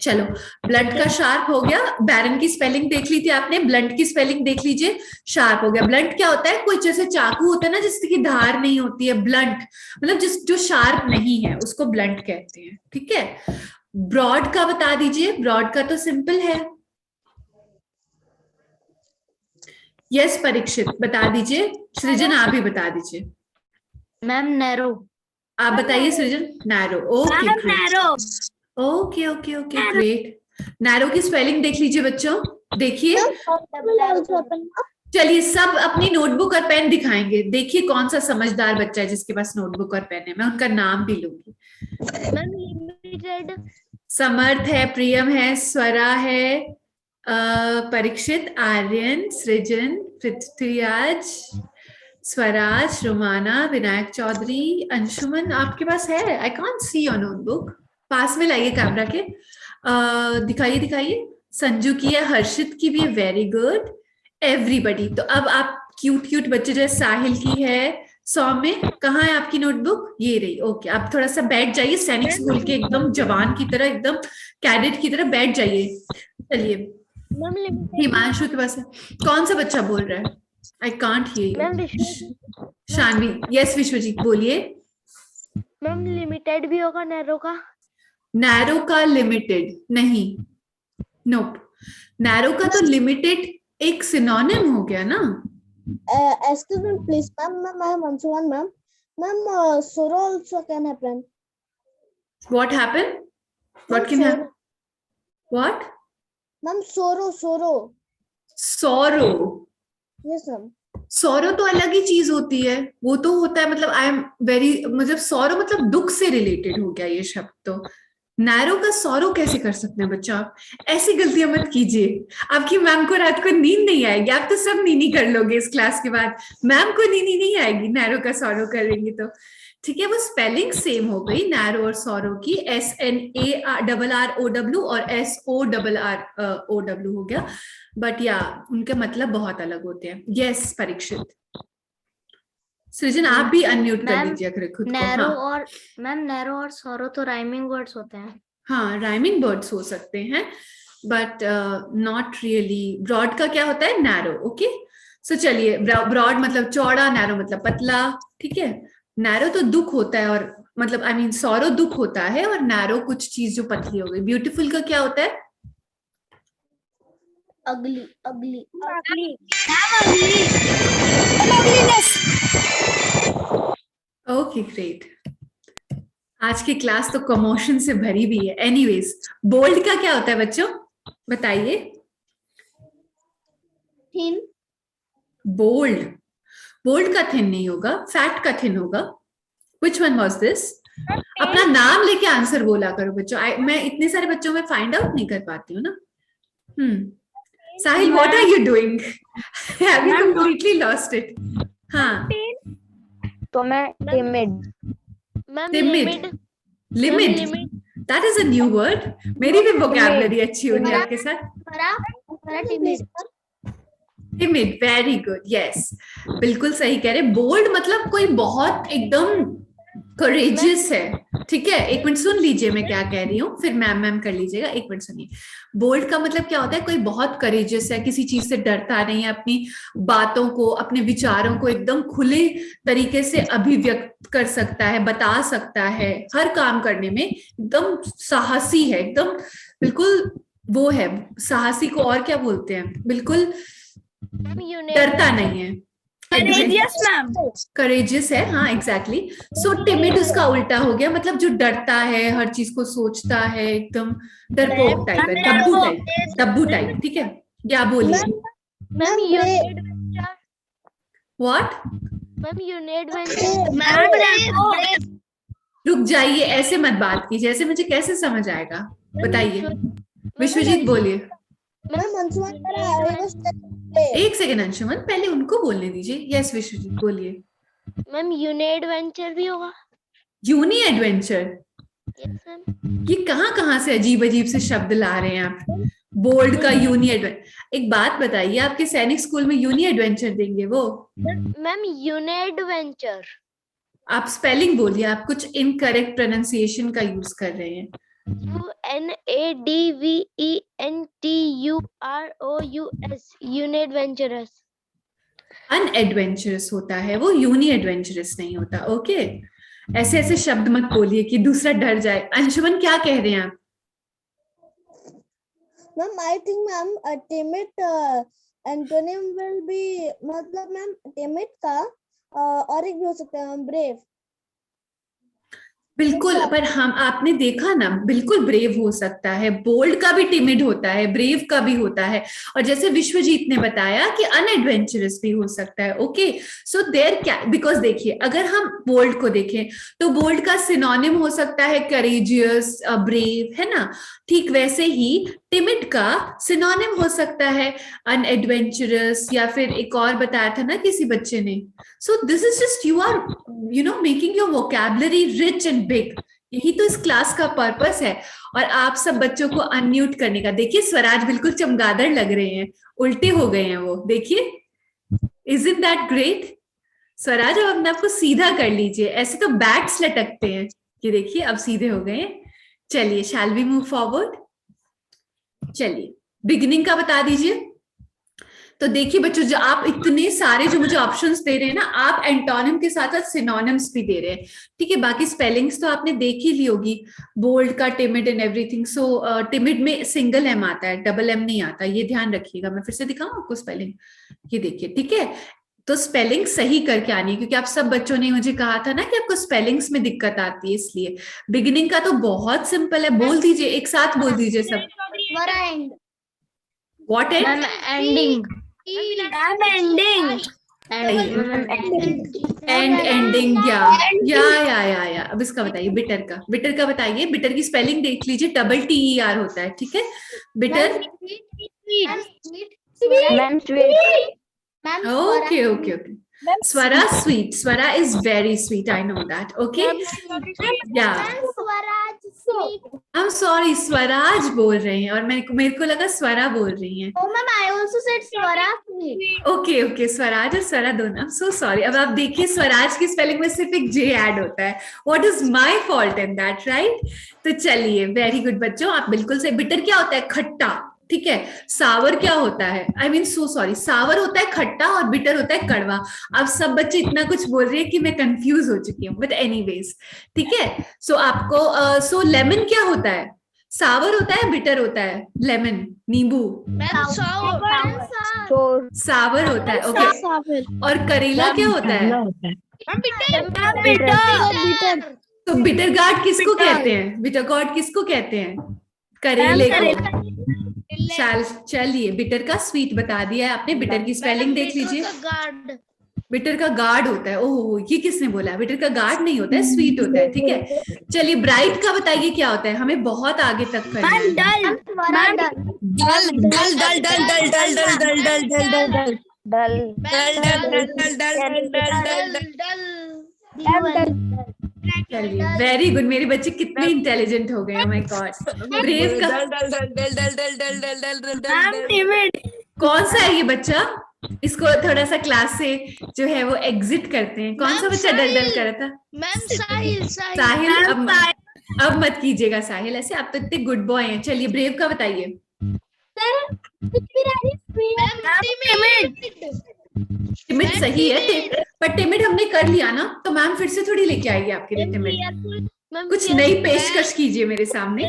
A: चलो ब्लंट का शार्प हो गया। बैरन की स्पेलिंग देख ली थी आपने, ब्लंट की स्पेलिंग देख लीजिए, शार्प हो गया। ब्लंट क्या होता है? कोई जैसे चाकू होता है ना जिसकी धार नहीं होती है, ब्लंट मतलब जो शार्प नहीं है उसको ब्लंट कहते हैं, ठीक है? ब्रॉड का बता दीजिए, ब्रॉड का तो सिंपल है। यस परीक्षित बता दीजिए, सृजन आप भी बता दीजिए।
C: Ma'am narrow.
A: आप बताइए सृजन। Narrow, okay okay okay okay great. Narrow की स्पेलिंग देख लीजिए बच्चों, देखिए। चलिए सब अपनी नोटबुक और पेन दिखाएंगे, देखिए कौन सा समझदार बच्चा है जिसके पास नोटबुक और पेन है। मैं उनका नाम भी लूंगी। समर्थ है, प्रियम है, स्वरा है, परीक्षित, आर्यन, सृजन, पृथ्वीराज, स्वराज, रोमाना, विनायक चौधरी, अंशुमन। आपके पास है? I can't see your notebook. पास में लाइए कैमरा के, दिखाइए दिखाइए। संजू की है, हर्षित की भी है, वेरी गुड एवरीबडी। तो अब आप क्यूट क्यूट बच्चे जो है, साहिल की है, सौम्य कहाँ है आपकी नोटबुक? ये रही, ओके। आप थोड़ा सा बैठ जाइए, सैनिक स्कूल के एकदम जवान की तरह, एकदम कैडेट की तरह बैठ जाइए। चलिए हिमांशु के पास है। कौन सा बच्चा बोल रहा है? I can't hear you. Shanvi, yes Vishwajeet बोलिए।
B: मैम लिमिटेड भी होगा नैरो का?
A: नैरो का लिमिटेड नहीं, नोप। नैरो का तो लिमिटेड एक सिनोनिम हो गया ना।
D: Excuse me, please, ma'am. I have one, ma'am. Ma'am, sorrow also can happen.
A: What happened? What can happen? What?
D: Ma'am, sorrow.
A: Sorrow.
D: Yes, ma'am.
A: Sorrow तो अलग ही चीज होती है, वो तो होता है मतलब आई एम वेरी, मतलब सौरो मतलब दुख से रिलेटेड हो गया ये शब्द। तो नैरो का सौरो कैसे कर सकते हैं बच्चा? आप ऐसी गलतियां मत कीजिए, आपकी मैम को रात को नींद नहीं आएगी। आप तो सब नीनी कर लोगे इस क्लास के बाद, मैम को नीनी नहीं आएगी नैरो का सौरो करेंगे तो। ठीक है, वो स्पेलिंग सेम हो गई नैरो और सौरो की, SNARRROW और SORRROW हो गया, बट या उनके मतलब बहुत अलग होते हैं। यस परीक्षित। सृजन आप भी अनम्यूट कर लीजिए अगर खुद को।
C: नैरो
A: हाँ।
C: और मैम नैरो और सौरो तो राइमिंग वर्ड्स होते हैं।
A: हाँ राइमिंग वर्ड्स हो सकते हैं, बट नॉट रियली। ब्रॉड का क्या होता है? नैरो। ओके, सो चलिए, ब्रॉड मतलब चौड़ा, नैरो मतलब पतला, ठीक है। नैरो तो दुख होता है, और मतलब आई मीन सॉरो दुख होता है, और नैरो कुछ चीज जो पतली हो गई। ब्यूटीफुल का क्या होता है?
D: ugly, ugly,
A: okay great. आज की क्लास तो कमोशन से भरी भी है। एनीवेज, बोल्ड का क्या होता है बच्चों, बताइए?
D: thin,
A: बोल्ड, बोल्ड का थिन नहीं होगा, फैट का थिन होगा। Which one was this? अपना नाम लेके आंसर बोला करो बच्चों। मैं इतने सारे बच्चों में फाइंड आउट नहीं कर पाती हूँ ना। Sahil, what are you doing? Have you completely lost it? हाँ,
F: तो मैं timid.
C: Ma'am
A: Timid. Limit, that is a new word. मेरी भी वोकैबुलरी अच्छी हो रही है आपके साथ। टिमिड, वेरी गुड, यस, बिल्कुल सही कह रहे। बोल्ड मतलब कोई बहुत एकदम करेजियस है, ठीक है। एक मिनट सुन लीजिए मैं क्या कह रही हूँ, फिर मैम कर लीजिएगा। एक मिनट सुनिए। बोल्ड का मतलब क्या होता है? कोई बहुत करेजियस है, किसी चीज से डरता नहीं है, अपनी बातों को, अपने विचारों को एकदम खुले तरीके से अभिव्यक्त कर सकता है, बता सकता है, हर काम करने में एकदम साहसी है, एकदम बिल्कुल वो है। साहसी को और क्या बोलते हैं? बिल्कुल डरता नहीं है, करेजियस है। हाँ एग्जैक्टली। सो टिमिड उसका उल्टा हो गया, मतलब जो डरता है, हर चीज को सोचता है, एकदम डरपोक टाइप है, दब्बू टाइप, ठीक है। क्या बोलिए?
C: Ma'am
A: what?
C: मैम यूनिट
A: रुक जाइए, ऐसे मत बात कीजिए, ऐसे मुझे कैसे समझ आएगा? बताइए, विश्वजीत बोलिए। एक सेकेंड अंशुमन, पहले उनको बोलने दीजिए। यस विश्वजीत बोलिए।
C: मैम यूनि एडवेंचर भी होगा।
A: Uni adventure,
C: yes ma'am.
A: ये कहाँ से अजीब अजीब से शब्द ला रहे हैं आप? बोल्ड का यूनी एडवेंचर। एक बात बताइए, आपके सैनिक स्कूल में यूनी एडवेंचर देंगे वो?
C: Ma'am uni adventure.
A: आप स्पेलिंग बोलिए, आप कुछ इनकरेक्ट प्रोनाउंसिएशन का यूज कर रहे हैं।
C: UNADVENTUROUS, uni adventurous.
A: अनएडवेंचरस होता है वो, यूनी एडवेंचरस नहीं होता। ओके, ऐसे ऐसे शब्द मत बोलिए कि दूसरा डर जाए। अंशुमन क्या कह रहे हैं आप?
D: Ma'am I think ma'am timid antonym will be, मतलब मैम timid का और एक भी हो सकता है brave।
A: बिल्कुल, पर हम आपने देखा ना, बिल्कुल ब्रेव हो सकता है, बोल्ड का भी टिमिड होता है, ब्रेव का भी होता है, और जैसे विश्वजीत ने बताया कि अनएडवेंचरस भी हो सकता है। ओके, सो देयर क्या, बिकॉज देखिए अगर हम बोल्ड को देखें तो बोल्ड का सिनोनिम हो सकता है करेजियस, ब्रेव, है ना। ठीक वैसे ही टिमिड का सिनोनिम हो सकता है अनएडवेंचरस, या फिर एक और बताया था ना किसी बच्चे ने। So this is just you are making your vocabulary rich and big. यही तो इस क्लास का पर्पस है। और आप सब बच्चों को अनम्यूट करने का, देखिए स्वराज बिल्कुल चमगादड़ लग रहे हैं, उल्टे हो गए हैं वो, देखिए। Isn't that great? स्वराज अब अपने आप को सीधा कर लीजिए, ऐसे तो बैट्स लटकते हैं। ये देखिए अब सीधे हो गए। चलिए, शैल वी मूव फॉरवर्ड? चलिए, बिगिनिंग का बता दीजिए। तो देखिए बच्चों, जो आप इतने सारे जो मुझे ऑप्शंस दे रहे हैं ना, आप एंटोनिम के साथ साथ सिनोनिम्स भी दे रहे हैं, ठीक है। बाकी स्पेलिंग्स तो आपने देख ही ली होगी, बोल्ड का, timid and everything. So timid में सिंगल एम आता है, डबल एम नहीं आता, ये ध्यान रखिएगा। मैं फिर से दिखाऊं आपको स्पेलिंग? ये देखिए, ठीक है। तो स्पेलिंग सही करके आनी है, क्योंकि आप सब बच्चों ने मुझे कहा था ना कि आपको स्पेलिंग्स में दिक्कत आती है, इसलिए। बिगिनिंग का तो बहुत सिंपल है, बोल दीजिए, एक साथ बोल दीजिए सब। What and?
F: Ending.
A: And, ending, या। अब इसका बताइए, बिटर का। बिटर का बताइए, बिटर की स्पेलिंग देख लीजिए, डबल TER होता है, ठीक है। Bitter,
F: Ma'am, sweet.
A: Okay. Swara sweet. Swara is very sweet. I know that. Okay. Yeah.
C: Swaraj sweet
A: I'm sorry. Swaraj बोल रहे हैं और मेरे को लगा स्वरा बोल रही हैं.
C: Oh ma'am, I also said Swaraj sweet.
A: Okay okay, Swaraj और स्वरा दोनों. I'm so sorry. अब आप देखिए स्वराज की स्पेलिंग में सिर्फ एक जे ऐड होता है. What is my fault in that, right? तो चलिए, वेरी गुड बच्चों, आप बिल्कुल से. बिटर क्या होता है? खट्टा. ठीक है. सावर क्या होता है? आई मीन सो सॉरी, सावर होता है खट्टा और बिटर होता है कड़वा. अब सब बच्चे इतना कुछ बोल रहे हैं कि मैं कंफ्यूज हो चुकी हूँ, बट एनीवेज ठीक है. सो आपको सो लेमन क्या होता है? सावर होता है, बिटर होता है? लेमन नींबू सावर होता है. ओके. और करेला क्या होता है? तो बिटर गार्ड किसको कहते हैं? बिटर गार्ड किसको कहते हैं? करेले को. चलिए, बिटर का स्वीट बता दिया है आपने. बिटर की स्पेलिंग देख लीजिए. बिटर का गार्ड होता है. ओह, ये किसने बोला? बिटर का गार्ड नहीं होता है, स्वीट होता है. ठीक है. चलिए, ब्राइट का बताइए क्या होता है? हमें बहुत आगे तक करना है. चलिए, वेरी गुड. मेरे बच्चे कितने इंटेलिजेंट हो गए. My God. ब्रेव का कौन सा है ये बच्चा? इसको थोड़ा सा क्लास से जो है वो एग्जिट करते हैं. कौन सा बच्चा डल डल कर रहा था?
C: मैम साहिल
A: साहिल. अब मत कीजिएगा साहिल ऐसे, आप तो इतने गुड बॉय हैं. चलिए, ब्रेव का बताइए. टिमिड सही है, पर टिमिड हमने कर लिया ना, तो मैम फिर से थोड़ी लेके आएगी आपके लिए टिमिड. कुछ नई पेशकश कीजिए मेरे सामने.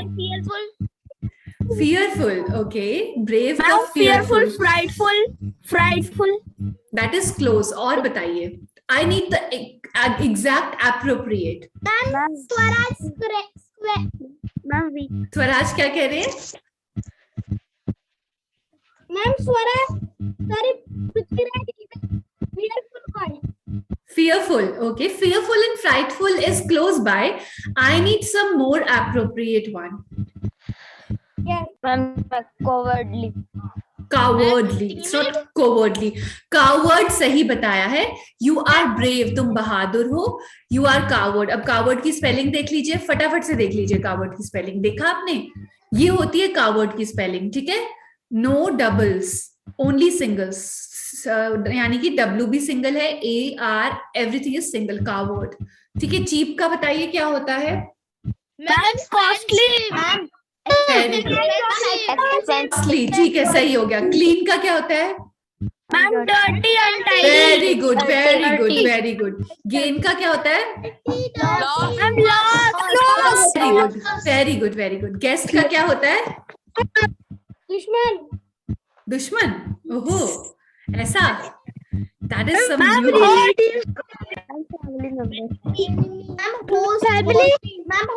A: फियरफुल. ओके. ब्रेव का fearful.
F: Frightful.
A: That is close. और बताइए. I need the exact appropriate. Swaraj क्या कह रहे हैं?
D: Ma'am Swaraj
A: Fearful. Okay. Fearful and frightful is close by. I need some more appropriate one.
F: Cowardly.
A: Cowardly. It's not cowardly. Coward सही बताया है. You are brave. तुम बहादुर हो. You are coward. अब coward की स्पेलिंग देख लीजिए. फटाफट से देख लीजिए coward की स्पेलिंग. देखा आपने? ये होती है coward की स्पेलिंग. ठीक है. No doubles. Only singles. यानी कि W भी सिंगल है, AR everything is single. Coward. ठीक है. चीप का बताइए क्या होता है? कॉस्टली. ठीक है, सही हो गया. क्लीन का क्या होता है? Very good, very good, very good. Gain का क्या होता है? Very good, very good, very good. Guest का क्या होता है?
D: दुश्मन.
A: दुश्मन. ओहो, ऐसा. That is some
D: ma'am
A: new.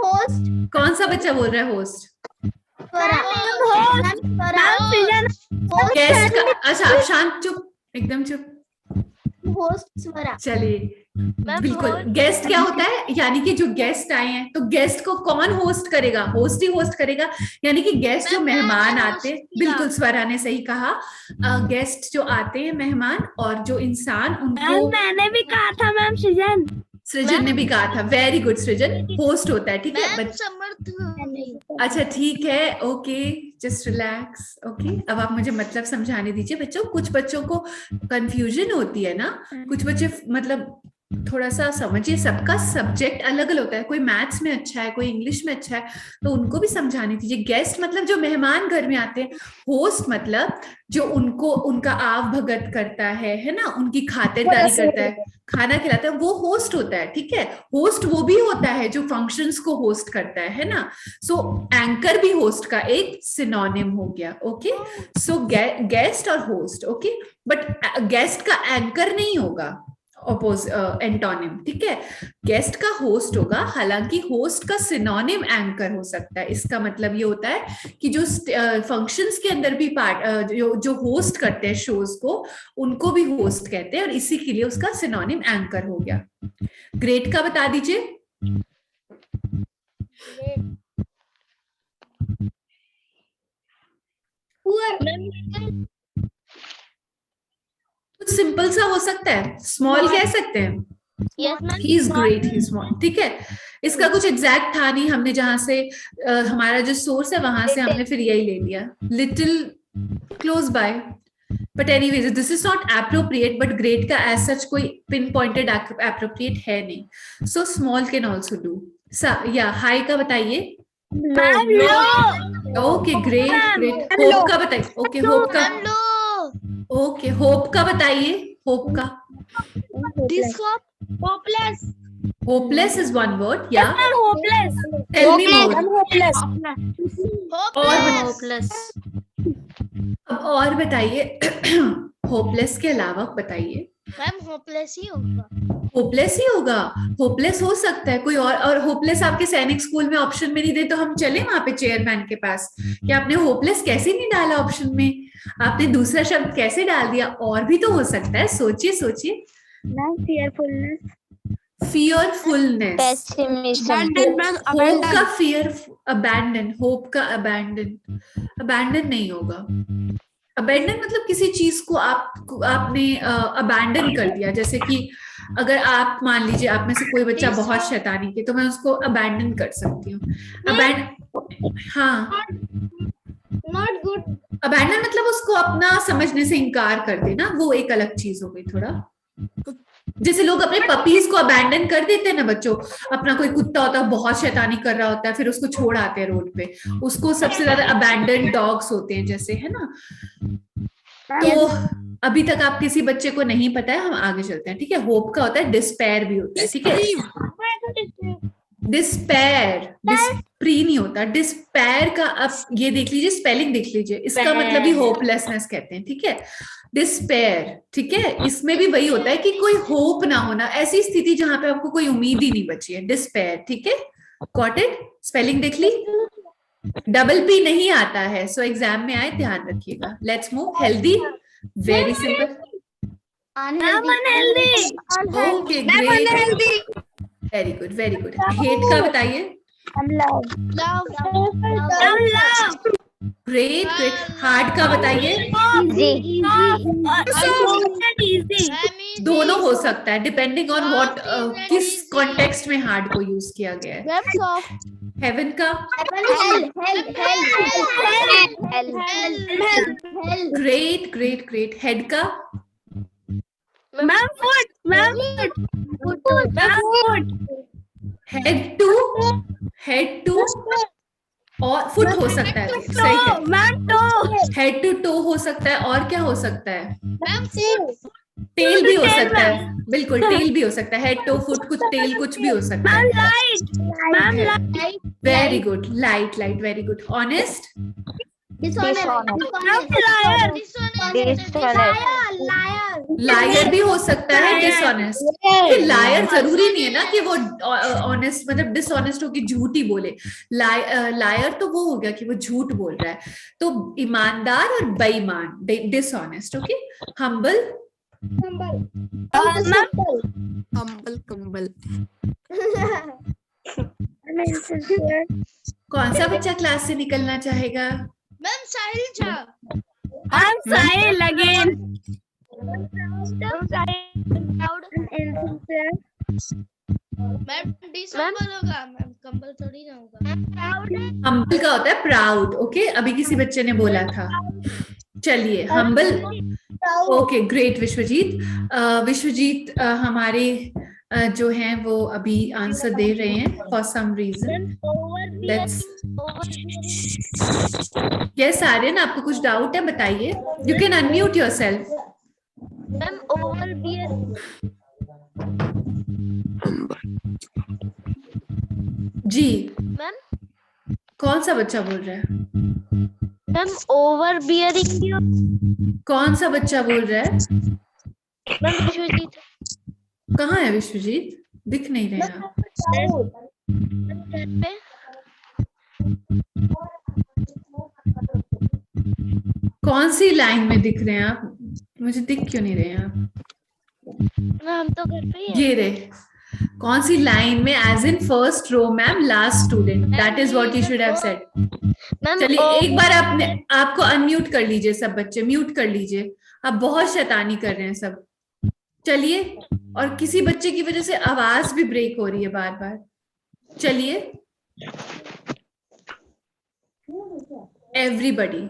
D: Host.
A: कौन सा बच्चा बोल रहा है होस्ट? गेस्ट का. अच्छा, आप शांत, चुप, एकदम चुप. चलिए, बिल्कुल. गेस्ट क्या होता है? यानी कि जो गेस्ट आए हैं, तो गेस्ट को कौन होस्ट करेगा? होस्ट ही होस्ट करेगा. यानी कि गेस्ट जो मेहमान आते हैं. बिल्कुल, स्वरा ने सही कहा. गेस्ट जो आते हैं मेहमान, और जो इंसान उनको.
F: मैंने भी कहा था मैम.
A: सृजन ने भी कहा था. वेरी गुड सृजन. होस्ट होता है. ठीक है. अच्छा, ठीक है. Okay, just relax. ओके. अब आप मुझे मतलब समझाने दीजिए बच्चों. कुछ बच्चों को कंफ्यूजन होती है ना. कुछ बच्चे मतलब थोड़ा सा समझिए, सबका सब्जेक्ट अलग अलग होता है. कोई मैथ्स में अच्छा है, कोई इंग्लिश में अच्छा है, तो उनको भी समझाने दीजिए. गेस्ट मतलब जो मेहमान घर में आते हैं. होस्ट मतलब जो उनको उनका आव भगत करता है ना, उनकी खातिरदारी करता है, खाना खिलाता है, वो होस्ट होता है. ठीक है. होस्ट वो भी होता है जो फंक्शंस को होस्ट करता है ना. सो एंकर भी होस्ट का एक सिनोनिम हो गया. ओके. सो गेस्ट और होस्ट. ओके. बट गेस्ट का एंकर नहीं होगा, एंटोनिम. ठीक है. गेस्ट का होस्ट होगा. हालांकि होस्ट का सिनोनिम एंकर हो सकता है. इसका मतलब ये होता है कि जो फंक्शंस के अंदर भी पार्ट जो होस्ट करते हैं शोज को, उनको भी होस्ट कहते हैं, और इसी के लिए उसका सिनोनिम एंकर हो गया. ग्रेट का बता दीजिए. कुछ सिंपल सा हो सकता है, स्मॉल कह सकते हैं,
C: yes ma'am.
A: He is great, he is small, ठीक है। इसका कुछ एग्जैक्ट था नहीं, हमने जहां से हमारा जो सोर्स है वहां से हमने फिर यही ले लिया, little close by, but anyways this is not appropriate, but great का एज सच कोई पिन पॉइंटेड एप्रोप्रिएट है नहीं, so small can also do. या हाई का बताइए। Okay great great. होप का बताइए। ओके होप का, ओके होप का बताइए, होप का।
C: Hopeless.
A: Hopeless is one word, yeah.
F: hopeless.
A: Tell me more.
D: I'm hopeless.
C: Hopeless.
A: अब और बताइए, होपलेस के अलावा बताइए।
C: मैम होपलेस ही होगा।
A: होपलेस ही होगा, होपलेस हो सकता है कोई और होपलेस आपके सैनिक स्कूल में ऑप्शन में नहीं दे तो हम चले वहां पे चेयरमैन के पास कि आपने होपलेस कैसे नहीं डाला ऑप्शन में, आपने दूसरा शब्द कैसे डाल दिया, और भी तो हो सकता है, सोचिए सोचिए। फियरफुलनेस, होप का फियर, अबैंडन, होप का अबैंडन, अबैंडन नहीं होगा। अबैंडन मतलब किसी चीज को आपने अबैंडन कर दिया, जैसे कि अगर आप मान लीजिए आप में से कोई बच्चा बहुत शैतानी के, तो मैं उसको अबैंडन कर सकती हूँ। हाँ,
C: नॉट गुड।
A: अबैंडन मतलब उसको अपना समझने से इनकार कर देना, वो एक अलग चीज हो गई थोड़ा। जैसे लोग अपने पपीज को अबैंडन कर देते हैं ना, बच्चों, अपना कोई कुत्ता होता है बहुत शैतानी कर रहा होता है, फिर उसको छोड़ आते हैं रोड पे, उसको सबसे ज्यादा अबैंडन डॉग्स होते हैं, जैसे, है ना। तो अभी तक आप किसी बच्चे को नहीं पता है, हम आगे चलते हैं, ठीक है। होप का होता है डिस्पेयर भी होता है, ठीक है। डिस्पेयर, डिस्प्री नहीं होता, डिस्पेयर का अब ये देख लीजिए, स्पेलिंग देख लीजिए, इसका मतलब भी होपलेसनेस कहते हैं, ठीक है। डिस्पेयर, ठीक है, इसमें भी वही होता है कि कोई होप ना होना, ऐसी स्थिति जहां पे आपको कोई उम्मीद ही नहीं बची है, डिस्पेयर, ठीक है। Got it? स्पेलिंग देख ली, डबल पी नहीं आता है, सो एग्जाम में आए ध्यान रखिएगा। Let's move. Healthy, very simple. Okay great, very good very good. Hate का बताइए। Great great. हार्ड का बताइए। दोनों हो सकता है, डिपेंडिंग ऑन व्हाट, किस कॉन्टेक्स्ट में हार्ड को यूज किया गया है। हेवन का। Great great great. हेड का। हेड टू और फुट हो सकता है, सही है। हेड टू टो हो सकता है, और क्या हो सकता है? टेल भी हो सकता है, बिल्कुल टेल भी हो सकता है, हेड टो फुट कुछ टेल कुछ भी हो सकता है। Very good. Light light, very good. Honest, liar भी हो सकता है, डिसऑनेस्ट। लायर जरूरी नहीं है ना कि वो ऑनेस्ट मतलब डिसऑनेस्ट हो कि झूठ ही बोले। लायर तो वो हो गया कि वो झूठ बोल रहा है, तो ईमानदार और बेईमान, डिसऑनेस्ट। ओके। हम्बल,
E: कंबल।
A: कौन सा बच्चा क्लास से निकलना चाहेगा?
C: मैम साहिल झा। मैम दिसंबर होगा मैम, कंबल थोड़ी ना होगा।
A: हम्बल का होता है प्राउड। ओके, अभी किसी बच्चे ने बोला था। चलिए, humble. Okay great Vishwajeet. Vishwajeet हमारे जो हैं वो अभी आंसर दे रहे हैं for some reason. Let's, yes Aryan, आपको कुछ डाउट है बताइए, you can unmute yourself.
C: Ma'am over bear.
A: जी
C: मैम
A: कौन सा बच्चा बोल रहा है?
C: Ma'am over bearing.
A: कौन सा बच्चा बोल रहा है?
C: मैम विश्वजीत।
A: कहाँ है विश्वजीत? दिख नहीं रहे आप। कौन सी लाइन में दिख रहे हैं आप? मुझे दिख क्यों नहीं रहे हैं आप?
C: हम तो घर पे ही
A: ये रहे। कौन सी लाइन में? As in first row ma'am, last student, that is what you should have said. चलिए एक बार आपको अनम्यूट कर लीजिए, सब बच्चे म्यूट कर लीजिए, आप बहुत शैतानी कर रहे हैं सब। चलिए, और किसी बच्चे की वजह से आवाज भी ब्रेक हो रही है बार बार। चलिए एवरीबडी,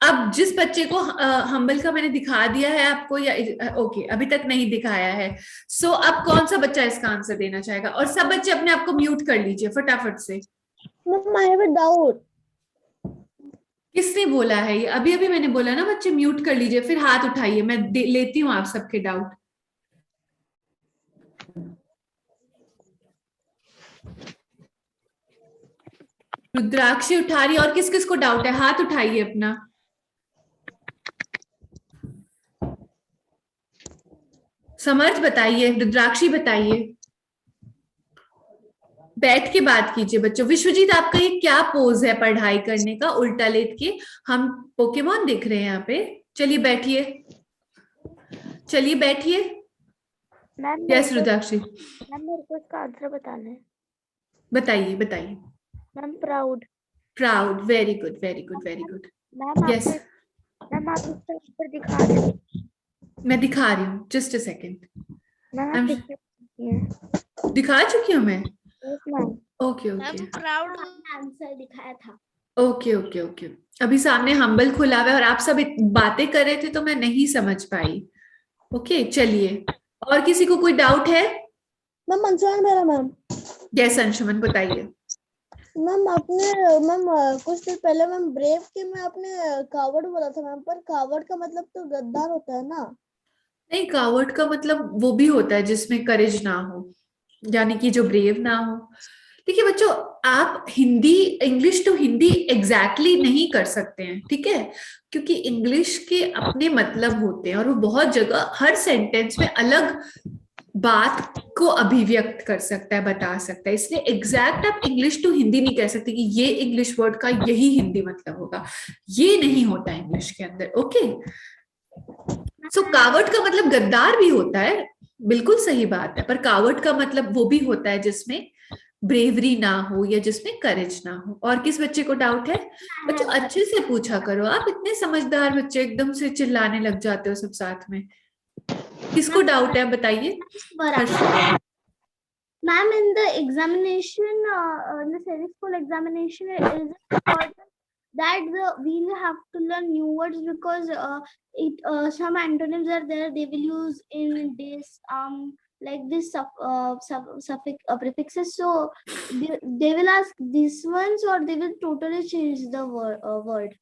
A: अब जिस बच्चे को हम्बल का मैंने दिखा दिया है आपको, या ओके अभी तक नहीं दिखाया है, सो अब कौन सा बच्चा इसका आंसर देना चाहेगा? और सब बच्चे अपने आप को म्यूट कर लीजिए फटाफट से।
D: Ma'am, I have a doubt.
A: किसने बोला है ये? अभी अभी मैंने बोला ना बच्चे म्यूट कर लीजिए, फिर हाथ उठाइए, मैं लेती हूँ आप सबके डाउट। रुद्राक्षी उठा रही, और किस किस को डाउट है हाथ उठाइए अपना। समर्थ बताइए, रुद्राक्षी बताइए। बैठ के बात कीजिए बच्चों। विश्वजीत, आपका ये क्या पोज है पढ़ाई करने का, उल्टा लेट के? हम पोकेमॉन देख रहे हैं यहाँ पे। चलिए बैठिए, चलिए बैठिए।
B: मैम
A: यस रुद्राक्षी,
B: मेरे को इसका आंसर बताना है।
A: बताइए बताइए।
B: Ma'am proud.
A: Proud, very good very good very good.
B: Ma'am
A: yes,
B: ma'am आप इसका आंसर दिखा रहे
A: मैं दिखा रही हूँ, जस्ट अ सेकेंड।
B: मैम आप दिखा
A: दिखा चुकी हूँ मैं?
B: Ma'am
A: okay okay
C: proud
B: answer दिखाया था।
A: Okay okay okay. अभी सामने हम्बल खुला हुआ है और आप सब बातें कर रहे थे तो मैं नहीं समझ पाई। ओके चलिए, और किसी को कोई डाउट है?
D: मैम अंशुमान मेरा मैम।
A: यस अंशुमन बताइए।
D: मैम आपने मैम कुछ देर पहले मैम ब्रेव के में आपने कावड़ बोला था मैम, पर कावड़ का मतलब तो गद्दार होता है ना?
A: नहीं, कावर्ड का मतलब वो भी होता है जिसमें करेज ना हो, यानी कि जो ब्रेव ना हो। देखिए बच्चों, आप Hindi, English to Hindi exactly नहीं कर सकते हैं, ठीक है? क्योंकि इंग्लिश के अपने मतलब होते हैं और वो बहुत जगह हर सेंटेंस में अलग बात को अभिव्यक्त कर सकता है, बता सकता है। इसलिए एग्जैक्ट आप इंग्लिश टू हिंदी नहीं कह सकते कि ये इंग्लिश वर्ड का यही हिंदी मतलब होगा, ये नहीं होता इंग्लिश के अंदर। ओके, सो कावर्ड का मतलब गद्दार भी होता है, बिल्कुल सही बात है, पर कावर्ड का मतलब वो भी होता है जिसमें ब्रेवरी ना हो या जिसमें करेज ना हो। और किस बच्चे को डाउट है? बच्चों अच्छे से पूछा करो, आप इतने समझदार बच्चे एकदम से चिल्लाने लग जाते हो सब साथ में। किसको डाउट है बताइए?
B: Ma'am, in the examination, in the civic school examination, is it important that we'll have to learn new words because some antonyms are there they will use in this like this suffix prefixes. So they will ask these ones or they will totally change the word.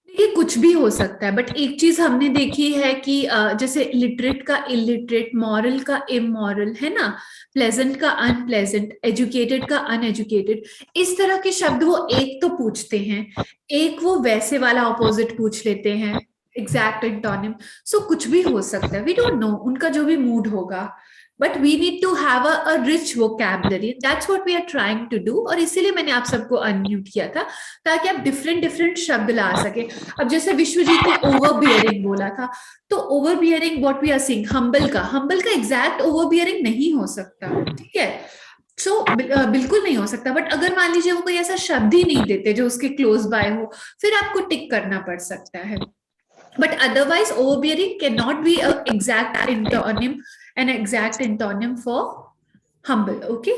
A: ये कुछ भी हो सकता है, but एक चीज हमने देखी है कि जैसे लिटरेट का इलिटरेट, मॉरल का इमोरल, है ना, प्लेजेंट का अनप्लेजेंट, एजुकेटेड का अनएजुकेटेड, इस तरह के शब्द वो एक तो पूछते हैं, एक वो वैसे वाला ऑपोजिट पूछ लेते हैं, एग्जैक्ट एंटोनिम। सो कुछ भी हो सकता है, वी डोंट नो उनका जो भी मूड होगा, but we need to have a rich vocabulary, that's what we are trying to do. और इसीलिए मैंने आप सबको अनम्यूट किया था ताकि आप डिफरेंट डिफरेंट शब्द ला सके। अब जैसे विश्वजीत ने ओवर बियरिंग बोला था, तो over bearing what we are seeing, humble का एग्जैक्ट ओवर बियरिंग नहीं हो सकता, ठीक है? सो बिल्कुल नहीं हो सकता, बट अगर मान लीजिए वो कोई ऐसा शब्द ही नहीं देते जो उसके क्लोज बाय हो, फिर आपको टिक करना पड़ सकता है। But otherwise, overbearing cannot be an exact antonym, an exact antonym for humble. Okay,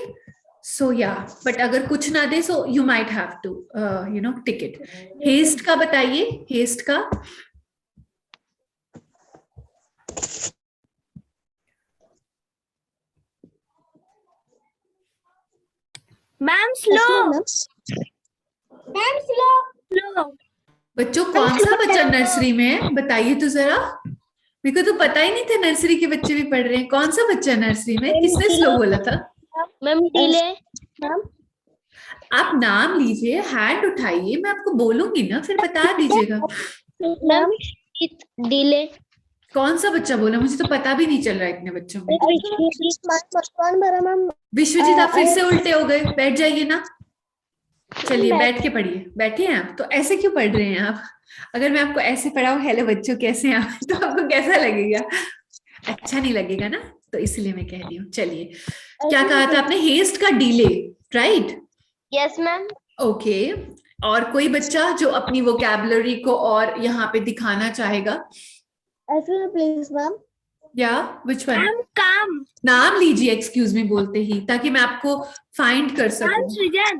A: so yeah, but अगर कुछ ना दे, so you might have to, tick it. Haste का बताइए, haste का।
F: Ma'am, slow.
B: Ma'am, slow.
A: बच्चों कौन सा बच्चा नर्सरी में है बताइए तो जरा, मेरे को तो पता ही नहीं था नर्सरी के बच्चे भी पढ़ रहे हैं। कौन सा बच्चा नर्सरी में? किसने स्लो बोला था?
C: Ma'am delay.
A: आप नाम लीजिए, हैंड उठाइए, मैं आपको बोलूंगी ना, फिर बता दीजिएगा।
C: Ma'am delay.
A: कौन सा बच्चा बोला? मुझे तो पता भी नहीं चल रहा है इतने बच्चों में। विश्वजीत आप फिर से उल्टे हो गए, बैठ जाइए ना। चलिए बैठ के पढ़िए, बैठे हैं आप तो ऐसे क्यों पढ़ रहे हैं आप? अगर मैं आपको ऐसे पढ़ाऊं, हेलो बच्चों कैसे हैं आप, तो आपको कैसा लगेगा? अच्छा नहीं लगेगा ना, तो इसलिए मैं कह रही हूँ। चलिए, क्या कहा था आपने? हेस्ट का delay, right?
C: Yes ma'am.
A: Okay, और कोई बच्चा जो अपनी वोकैबुलरी को और यहाँ पे दिखाना चाहेगा?
D: Please ma'am.
A: या विच वन?
F: Ma'am, calm.
A: नाम लीजिए एक्सक्यूज मी बोलते ही, ताकि मैं आपको फाइंड कर
F: Ma'am,
A: सकूं।
F: Srijan.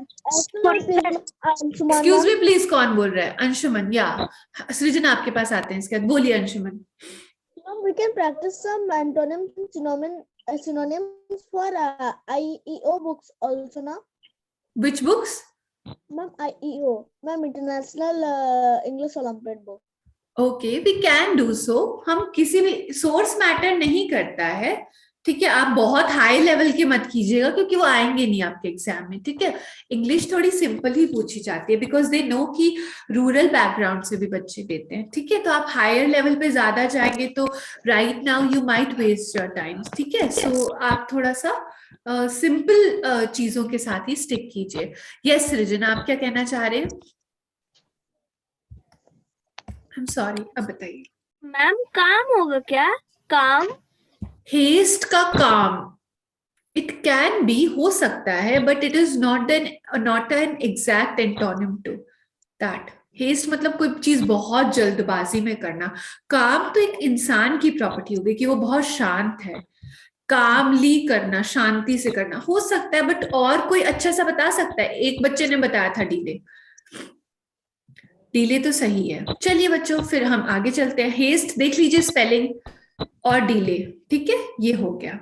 A: एक्सक्यूज मी प्लीज, कौन बोल रहा है? अंशुमन। या सृजन आपके पास आते हैं इसके बाद। बोलिए Anshuman.
D: We can practice some antonyms and synonyms for IEO books also ना?
A: Which books?
D: Ma'am, IEO, Ma'am, International English Olympiad book.
A: Okay, we can do so. हम किसी भी सोर्स मैटर नहीं करता है, ठीक है। आप बहुत हाई लेवल के मत कीजिएगा, क्योंकि वो आएंगे नहीं आपके एग्जाम में, ठीक है। इंग्लिश थोड़ी सिंपल ही पूछी जाती है, बिकॉज दे नो कि रूरल बैकग्राउंड से भी बच्चे देते हैं, ठीक है। तो आप हायर लेवल पे ज्यादा जाएंगे तो right now you might waste your time, ठीक है। सो आप थोड़ा सा सिंपल चीजों के साथ ही स्टिक कीजिए। यस सृजन, आप क्या कहना चाह रहे हैं? आई एम सॉरी, अब बताइए।
F: Ma'am, calm होगा क्या? Calm.
A: हेस्ट का काम, इट कैन बी, हो सकता है, but it is not an exact antonym to that. Haste मतलब कोई चीज बहुत जल्दबाजी में करना। काम तो एक इंसान की प्रॉपर्टी होगी कि वो बहुत शांत है। कामली करना, शांति से करना हो सकता है, बट और कोई अच्छा सा बता सकता है? एक बच्चे ने बताया था डीले। डीले तो सही है। चलिए बच्चों, फिर हम आगे चलते हैं। हेस्ट देख लीजिए स्पेलिंग, और डीले, ठीक है। ये हो गया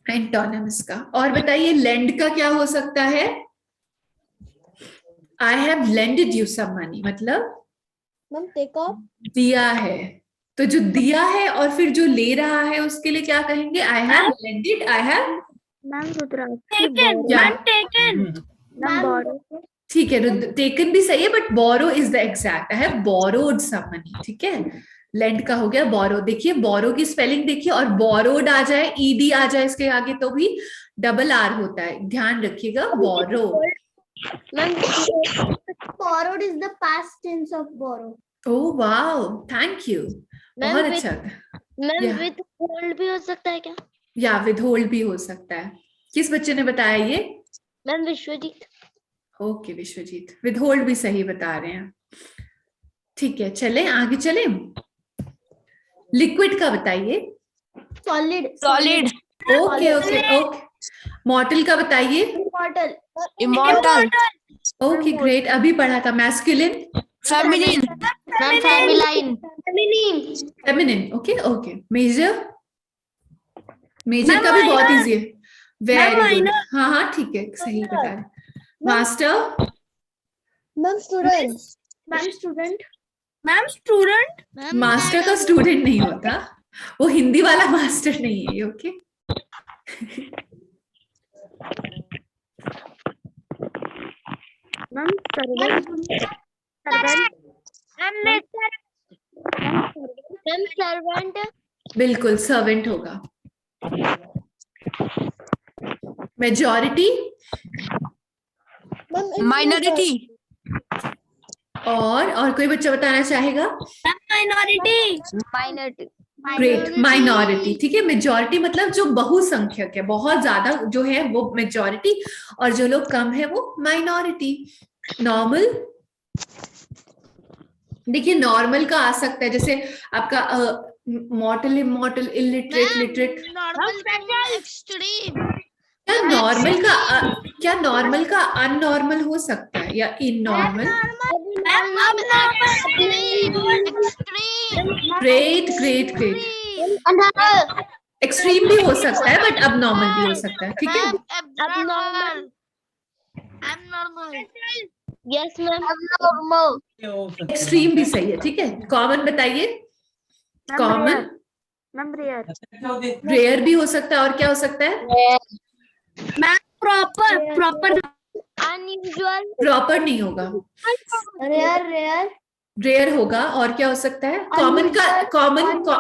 A: एंटोनिम्स का। और बताइए लेंड का क्या हो सकता है? I have lended you some money, मतलब
D: Ma'am, take off.
A: दिया है। तो जो दिया है और फिर जो ले रहा है उसके लिए क्या कहेंगे? आई have lended, I have
B: Ma'am,
F: Taken.
A: Yeah.
F: Ma'am, taken.
B: Ma'am,
A: ठीक है। टेकन भी सही है, but borrow is the exact. I have borrowed some money, ठीक है। लेंड का हो गया बोरो। देखिए बोरो की स्पेलिंग देखिए, और बोरोड आ जाए, ईडी आ जाए इसके आगे तो भी डबल आर होता है, ध्यान रखिएगा। बोरो।
B: borrowed is the past tense of borrow.
A: Oh wow, thank you,
C: ma'am
A: बहुत अच्छा था।
C: Ma'am
A: Yeah.
C: विद होल्ड भी हो सकता है क्या?
A: या विद होल्ड भी हो सकता है। किस बच्चे ने बताया ये?
C: Ma'am Vishwajeet.
A: Okay Vishwajeet, withhold भी सही बता रहे हैं। ठीक है, चले आगे चले। लिक्विड का बताइए।
B: Solid.
F: Solid.
A: Okay okay okay. Mortal का बताइए।
B: Immortal.
E: Immortal.
A: ओके ग्रेट, अभी पढ़ा था। Masculine,
E: Feminine.
C: Ma'am feminine.
B: Feminine.
A: Feminine, okay okay. Major, major का भी बहुत इजी है। वेरी गुड, हाँ हाँ ठीक है, सही बता रहे। Master,
D: Ma'am, students.
B: Ma'am, student.
F: Ma'am, student.
A: Master का स्टूडेंट नहीं होता, वो हिंदी वाला मास्टर नहीं है, okay.
B: Ma'am, servant.
C: Ma'am servant.
A: बिल्कुल सर्वेंट होगा। Majority,
D: Ma'am,
E: Minority.
A: और कोई बच्चा बताना चाहेगा?
F: Minority.
C: माइनॉरिटी।
A: ग्रेट, माइनॉरिटी, ठीक है। मेजॉरिटी मतलब जो बहुसंख्यक है, बहुत ज्यादा जो है वो मेजॉरिटी, और जो लोग कम है वो माइनॉरिटी। नॉर्मल, देखिए नॉर्मल का आ सकता है, जैसे आपका mortal, immortal, illiterate, literate.
C: Extreme.
A: क्या नॉर्मल का अननॉर्मल हो सकता है, या innormal? Great great great. Extreme भी हो सकता है, बट अब नॉर्मल भी हो सकता है, ठीक है।
C: abnormal. Yes ma'am abnormal.
A: Extreme भी सही है, ठीक है। कॉमन बताइए। Common,
B: Ma'am, rare.
A: रेयर भी हो सकता है, और क्या हो सकता है?
F: Proper.
C: unusual.
A: प्रॉपर नहीं होगा,
B: Rare.
A: रेयर होगा। और क्या हो सकता है? कॉमन का,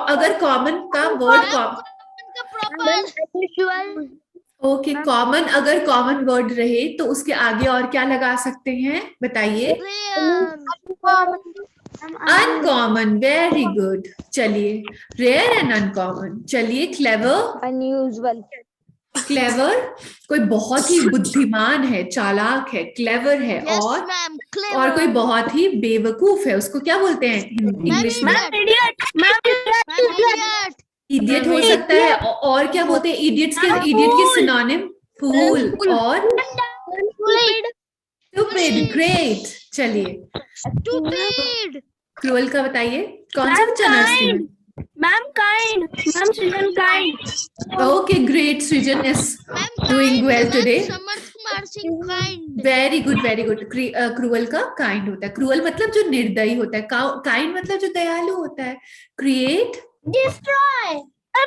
A: अगर कॉमन का वर्ड,
C: unusual.
A: ओके, कॉमन अगर कॉमन वर्ड रहे तो उसके आगे और क्या लगा सकते हैं, बताइए? Uncommon, very good. चलिए, रेयर एंड अनकॉमन। चलिए, क्लेवर,
C: unusual.
A: क्लेवर कोई बहुत ही बुद्धिमान है, चालाक है, क्लेवर है,
C: Yes,
A: और
C: ma'am.
A: और कोई
C: Clever.
A: बहुत ही बेवकूफ है, उसको क्या बोलते हैं इंग्लिश में?
F: Ma'am, idiot. Ma'am,
C: Ma'am, idiot.
A: Idiot हो सकता है, और क्या बोलते हैं इडियट्स के?
F: Ma'am,
A: इडियट की
F: fool.
A: सिनोनिम फूल और
C: Stupid.
A: स्टूपिड। ग्रेट, चलिए
C: Stupid.
A: क्रूअल का बताइए, कौन सा
F: Ma'am,
A: बच्चा नर्सरी में?
F: Ma'am, kind. Ma'am, Srijan, kind.
A: Okay great, Srijan is
C: Ma'am,
A: doing
C: kind.
A: Well
C: Ma'am,
A: today.
C: Samarth Kumar Singh, kind.
A: Very good very good. Cruel का kind होता है, क्रूअल मतलब जो निर्दयी होता है, काइंड मतलब जो दयालु होता है। Create,
B: Destroy.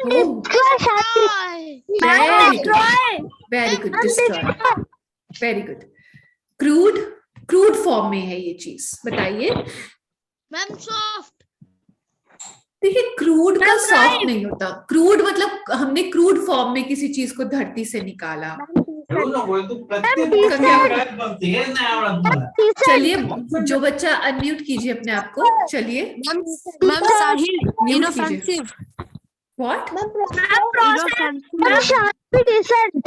C: Destroy.
F: Ma'am, destroy.
A: Very good, destroy, very good. Crude, crude form में है ये चीज, बताइए।
C: Ma'am, soft.
A: देखिए क्रूड का
F: Ma'am,
A: सॉफ्ट
F: right.
A: नहीं होता, क्रूड मतलब हमने क्रूड फॉर्म में किसी चीज को धरती से निकाला। चलिए जो बच्चा अनम्यूट कीजिए अपने आप को, चलिए
E: Ma'am, Sahil,
A: कीजिए।
E: inoffensive.
A: What?
B: Ma'am,
F: Ma'am, process.
B: decent.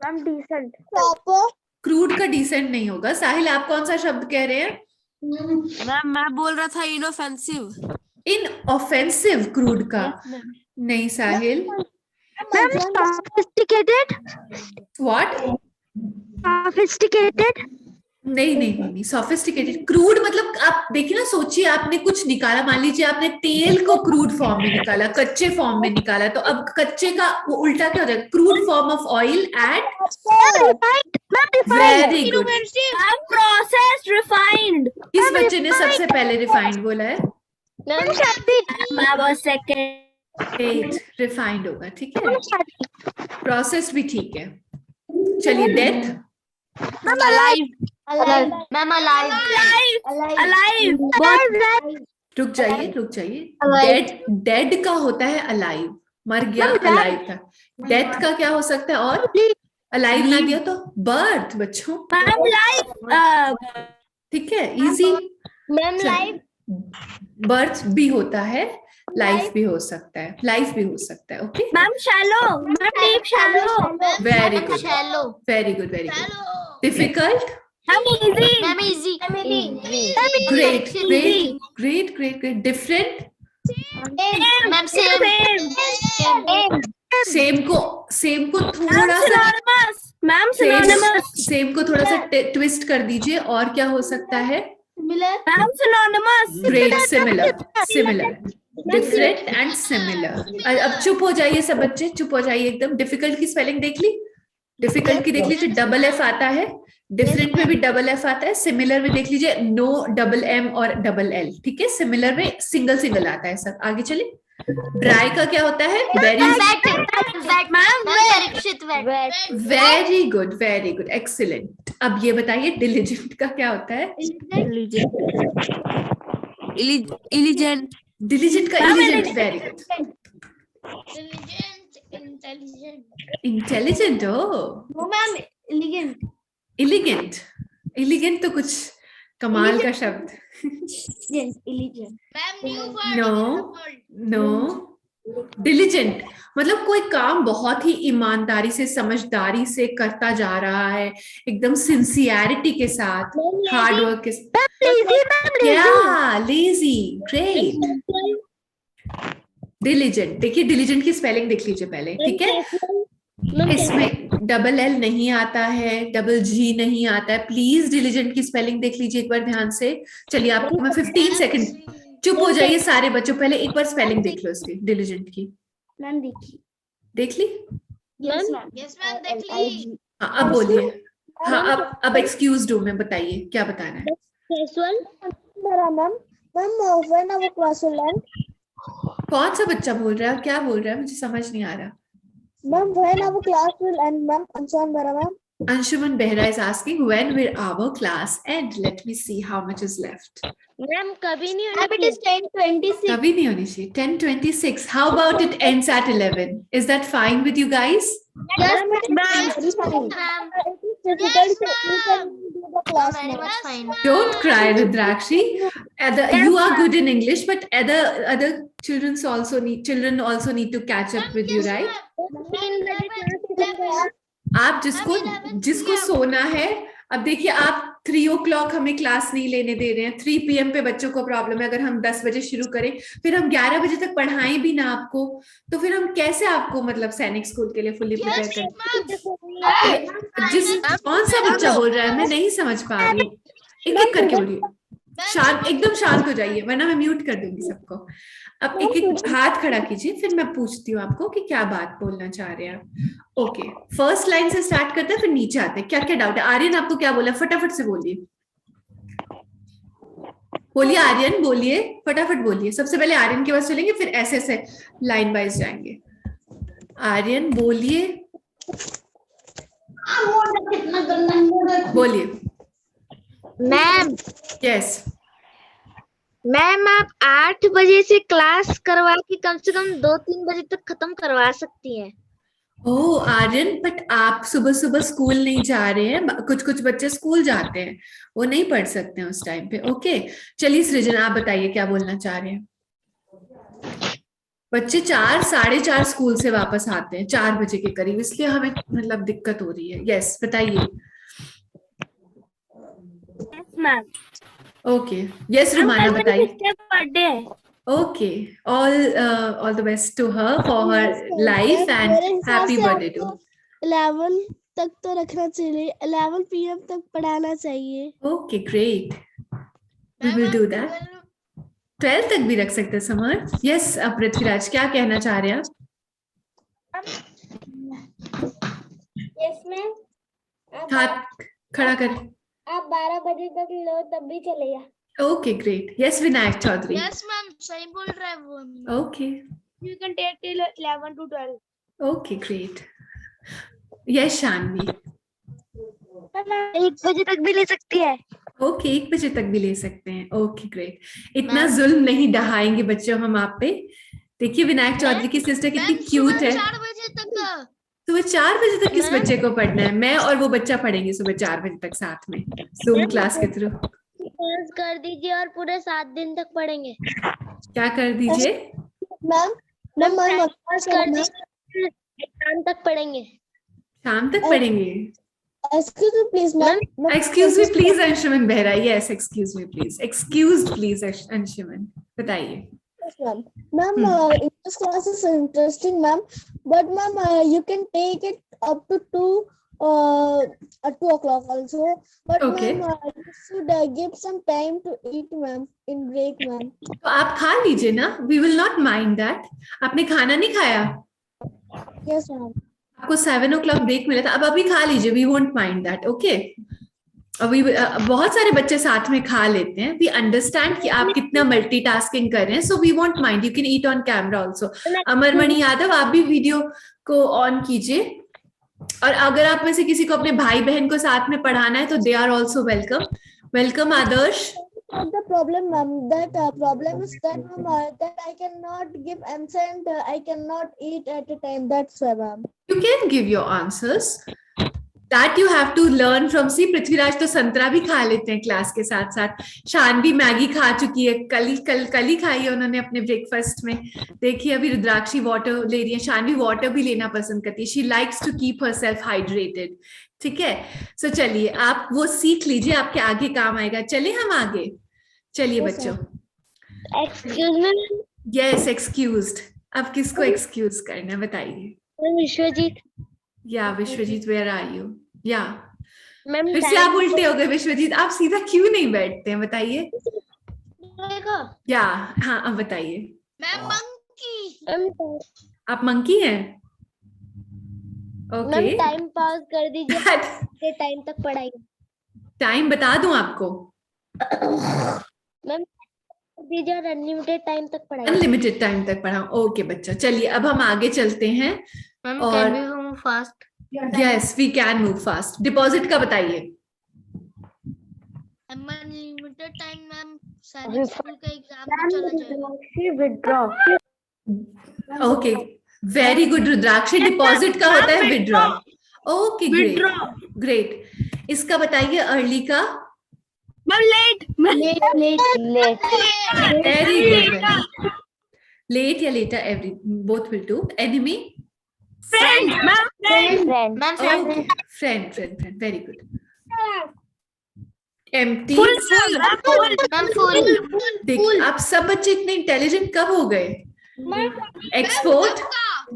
B: Ma'am, decent.
D: proper,
A: crude का डिसेंट नहीं होगा। साहिल आप कौन सा शब्द कह रहे हैं?
E: Ma'am, मैं बोल रहा था inoffensive.
A: इन ऑफेंसिव क्रूड का नहीं साहिल।
B: Sophisticated.
A: व्हाट?
B: Sophisticated.
A: नहीं, सोफिस्टिकेटेड। क्रूड मतलब आप देखिए ना, सोचिए आपने कुछ निकाला, मान लीजिए आपने तेल को क्रूड फॉर्म में निकाला, कच्चे फॉर्म में निकाला, तो अब कच्चे का वो उल्टा क्या हो जाएगा? Crude form of oil at very good.
F: Ma'am, processed, refined.
A: किस बच्चे ने सबसे पहले रिफाइंड बोला है?
F: Ma'am, was second.
A: रिफाइंड होगा, ठीक है। प्रोसेस भी ठीक है। चलिए death,
E: Alive.
C: Ma'am, alive.
F: Alive.
A: रुक जाइए। डेड का होता है अलाइव, मर गया, अलाइव था। डेथ का क्या हो सकता है? और अलाइव ना दिया तो बर्थ, बच्चों,
F: Ma'am, life.
A: ठीक है, इजी।
C: Ma'am, live.
A: बर्थ भी होता है, लाइफ भी हो सकता है, okay.
F: Ma'am, shallow. Ma'am, deep shallow.
A: Very
C: Ma'am,
A: good,
C: shallow.
A: Very good.
C: Shallow.
A: Difficult,
F: Ma'am, easy.
C: Ma'am, easy.
A: Great,
F: Easy.
A: Different,
C: Ma'am, same.
A: Same को
F: Ma'am,
A: थोड़ा सा,
F: synonymous. Ma'am, synonymous.
A: सेम को थोड़ा सा ट्विस्ट कर दीजिए, और क्या हो सकता है?
F: Ma'am, synonymous.
A: Great, similar, different and similar. अब चुप हो जाइए सब बच्चे, चुप हो जाइए एकदम। डिफिकल्ट की स्पेलिंग देख ली? डिफिकल्ट की देख लीजिए, डबल एफ आता है, डिफरेंट में भी डबल एफ आता है, सिमिलर में देख लीजिए नो डबल एम और डबल एल, ठीक है। सिमिलर में सिंगल आता है सब। आगे चले। ड्राई का क्या होता है? Very good, excellent. अब ये बताइए डिलिजेंट का क्या होता है?
E: Illigent.
A: डिलिजेंट का इलिजेंट, वेरी गुड। इंटेलिजेंट हो। इलिगेंट तो कुछ कमाल का शब्द। नो, डिलिजेंट मतलब कोई काम बहुत ही ईमानदारी से, समझदारी से करता जा रहा है, एकदम सिंसियरिटी के साथ, हार्ड वर्क के साथ। क्या? Lazy, great. डिलिजेंट, देखिए डिलिजेंट की स्पेलिंग देख लीजिए पहले, ठीक है। इसमें डबल एल नहीं आता है, डबल जी नहीं आता है। प्लीज डिलिजेंट की स्पेलिंग देख लीजिए एक बार ध्यान से। चलिए आपको मैं 15 सेकंड, चुप हो जाइए सारे बच्चों, पहले एक बार स्पेलिंग देख लो इसकी, डिलिजेंट की।
B: मैम देखी।
A: देख ली?
C: Yes, ma'am, देख ली.
A: हाँ, अब बोलिए। हाँ, अब एक्सक्यूज डू में बताइए क्या बताना है।
D: Ma'am when our class will end?
A: कौन सा बच्चा बोल रहा है, क्या बोल रहा है, मुझे समझ नहीं आ रहा।
D: Ma'am, when our class will end, ma'am? Anshuman Behra, ma'am.
A: Anshuman Behra is asking when will our class end? Let me see how much is left.
C: Ma'am, कभी नहीं
B: Ma'am, it is 10:26.
A: कभी नहीं होनी चाहिए। 10:26. How about it ends at 11? Is that fine with you guys?
B: Yes,
D: Ma'am. It is difficult to even do the class,
C: very
D: ma'am.
C: much fine.
A: Don't cry, Rudrakshi. You are good in English, but other children also need to catch up with you, right? आप जिसको सोना है, अब देखिए आप 3 o'clock हमें class नहीं लेने दे रहे हैं, 3 PM पे बच्चों को प्रॉब्लम है। अगर हम 10 बजे शुरू करें, फिर हम 11 बजे तक पढ़ाएं भी ना आपको, तो फिर हम कैसे आपको मतलब सैनिक स्कूल के लिए फुल्ली प्रिपेयर करें? कौन सा बच्चा बोल रहा है? मैं नहीं समझ पा रही हूँ। एक एक करके बोलिए, शांत, एकदम शांत हो जाइए वरना मैं म्यूट कर दूंगी सबको। अब एक एक हाथ खड़ा कीजिए, फिर मैं पूछती हूँ आपको कि क्या बात बोलना चाह रहे हैं आप। ओके, फर्स्ट लाइन से स्टार्ट करते हैं, फिर नीचे आते हैं। क्या क्या डाउट है? आर्यन आपको क्या बोला? फटाफट से बोलिए, बोलिए आर्यन, बोलिए, फटाफट बोलिए। सबसे पहले आर्यन के पास चलेंगे, फिर ऐसे ऐसे लाइन वाइज जाएंगे। आर्यन बोलिए, बोलिए।
C: मैम
A: यस
C: मैम आप 8 बजे से क्लास करवा के कम से कम 2-3 बजे तक खत्म करवा सकती हैं।
A: ओह आर्यन, बट आप सुबह सुबह स्कूल नहीं जा रहे हैं। कुछ कुछ बच्चे स्कूल जाते हैं, वो नहीं पढ़ सकते हैं उस टाइम पे। ओके, चलिए सृजन आप बताइए क्या बोलना चाह रहे हैं। बच्चे 4, 4:30 स्कूल से वापस आते हैं 4 बजे के करीब, इसलिए हमें मतलब दिक्कत हो रही है। यस बताइए।
F: मैम
A: ओके, यस रुमाना बताइए।
F: बर्थडे है।
A: Okay, all the best to her for her life and happy birthday to her.
D: 11 तक तो रखना चाहिए, 11 PM तक पढ़ाना चाहिए।
A: Okay, great. We will do that. 12 तक भी रख सकते हैं समर। Yes, पृथ्वीराज क्या कहना चाह रहे हैं आप?
B: यस मैम,
A: हाथ खड़ा करें।
B: आप 12 बजे तक लो तब भी चलेगा।
A: Okay, great. Yes, Vinayak Chaudhary.
E: Yes ma'am, सही बोल रहा है वो।
A: Okay,
F: You can take till 11 to 12.
A: okay, great. Yes, Shanvi.
C: 1 बजे तक भी ले सकती है।
A: ओके, 1 बजे तक भी ले सकते हैं। Okay great. इतना जुल्म नहीं ढहाएंगे बच्चों हम आप पे। देखिए विनायक चौधरी की सिस्टर कितनी क्यूट है।
E: 4 बजे तक
A: सुबह 4 बजे तक किस बच्चे को पढ़ना है? मैं और वो बच्चा पढ़ेंगे सुबह 4 बजे तक साथ में जूम क्लास के थ्रू।
C: पॉज कर दीजिए और पूरे 7 दिन तक पढ़ेंगे।
A: क्या कर दीजिए?
D: मैम
C: कर दीजिए, एग्जाम तक पढ़ेंगे।
A: शाम तक पढ़ेंगे।
D: Excuse me please ma'am.
A: Excuse me please Anshuman Behera. Yes, excuse me please, excuse please Anshuman, बताइए।
D: Ma'am, English class is interesting, ma'am. But ma'am, you can take it up to 2 o'clock also. But
A: Okay.
D: ma'am, you should give some time to eat, ma'am, in break, ma'am.
A: तो आप खा लीजिए ना, we will not mind that. आपने खाना नहीं खाया?
D: Yes, ma'am.
A: आपको 7 o'clock ब्रेक मिला था, अब अभी खा लीजिए, we won't mind that. Okay. अभी बहुत सारे बच्चे साथ में खा लेते हैं। वी अंडरस्टैंड कि आप कितना मल्टीटास्किंग कर रहे हैं, so we won't mind, you can eat on camera also. Amarmani Yadav आप भी वीडियो को ऑन कीजिए, और अगर आप में से किसी को अपने भाई बहन को साथ में पढ़ाना है तो they are also welcome. Welcome Adarsh.
D: Not the problem, ma'am. That problem is that, ma'am, that I cannot give answer and I cannot eat at a time. That's why, ma'am.
A: You can give your answers. That you have to learn from. See, Prithviraj तो संतरा भी खा लेते हैं class के साथ साथ। Shanvi Maggi खा चुकी है, कल ही खाई है उन्होंने अपने ब्रेकफास्ट में। देखिए अभी रुद्राक्षी वाटर ले रही है। शानवी वाटर भी लेना पसंद करती है। She likes to keep herself hydrated. ठीक है, सो चलिए आप वो सीख लीजिए, आपके आगे काम आएगा। चलिए हम आगे, चलिए बच्चों।
C: Excuse me.
A: Yes, excused. अब किसको एक्सक्यूज करना है बताइए।
C: विश्वजीत।
A: या विश्वजीत, वेयर आर यू? या
C: मैम
A: फिर से आप उल्टे हो गए विश्वजीत, आप सीधा क्यों नहीं बैठते हैं बताइए। या हाँ, अब बताइए।
E: Ma'am monkey.
A: आप मंकी हैं? ओके,
C: मैम टाइम पास कर दीजिए, टाइम तक पढ़ाइए।
A: टाइम बता दूं आपको?
C: मैम दीजिए और अनलिमिटेड टाइम तक पढ़ाइए।
A: अनलिमिटेड टाइम तक पढ़ाऊं? ओके बच्चा, चलिए अब हम आगे चलते हैं।
E: मैम
A: और
E: can we move fast?
A: Yes, we can move fast. Deposit का बताइए।
E: Unlimited time ma'am, Sainik school का एग्जाम चला जाएगा।
A: Okay, very good Rudrakshi. Deposit का होता है विड्रॉ। Okay great. इसका बताइए अर्ली का।
F: Ma'am late.
A: Very good. Late या later, every both will do. Enemy?
F: Friend, ma'am. Friend.
C: Friend.
E: Ma'am
A: Okay, friend, friend, friend. Very good. Empty.
F: Full, ma'am. Full.
E: Ma'am full
A: देखिए आप सब बच्चे इतने intelligent कब हो गए? Export.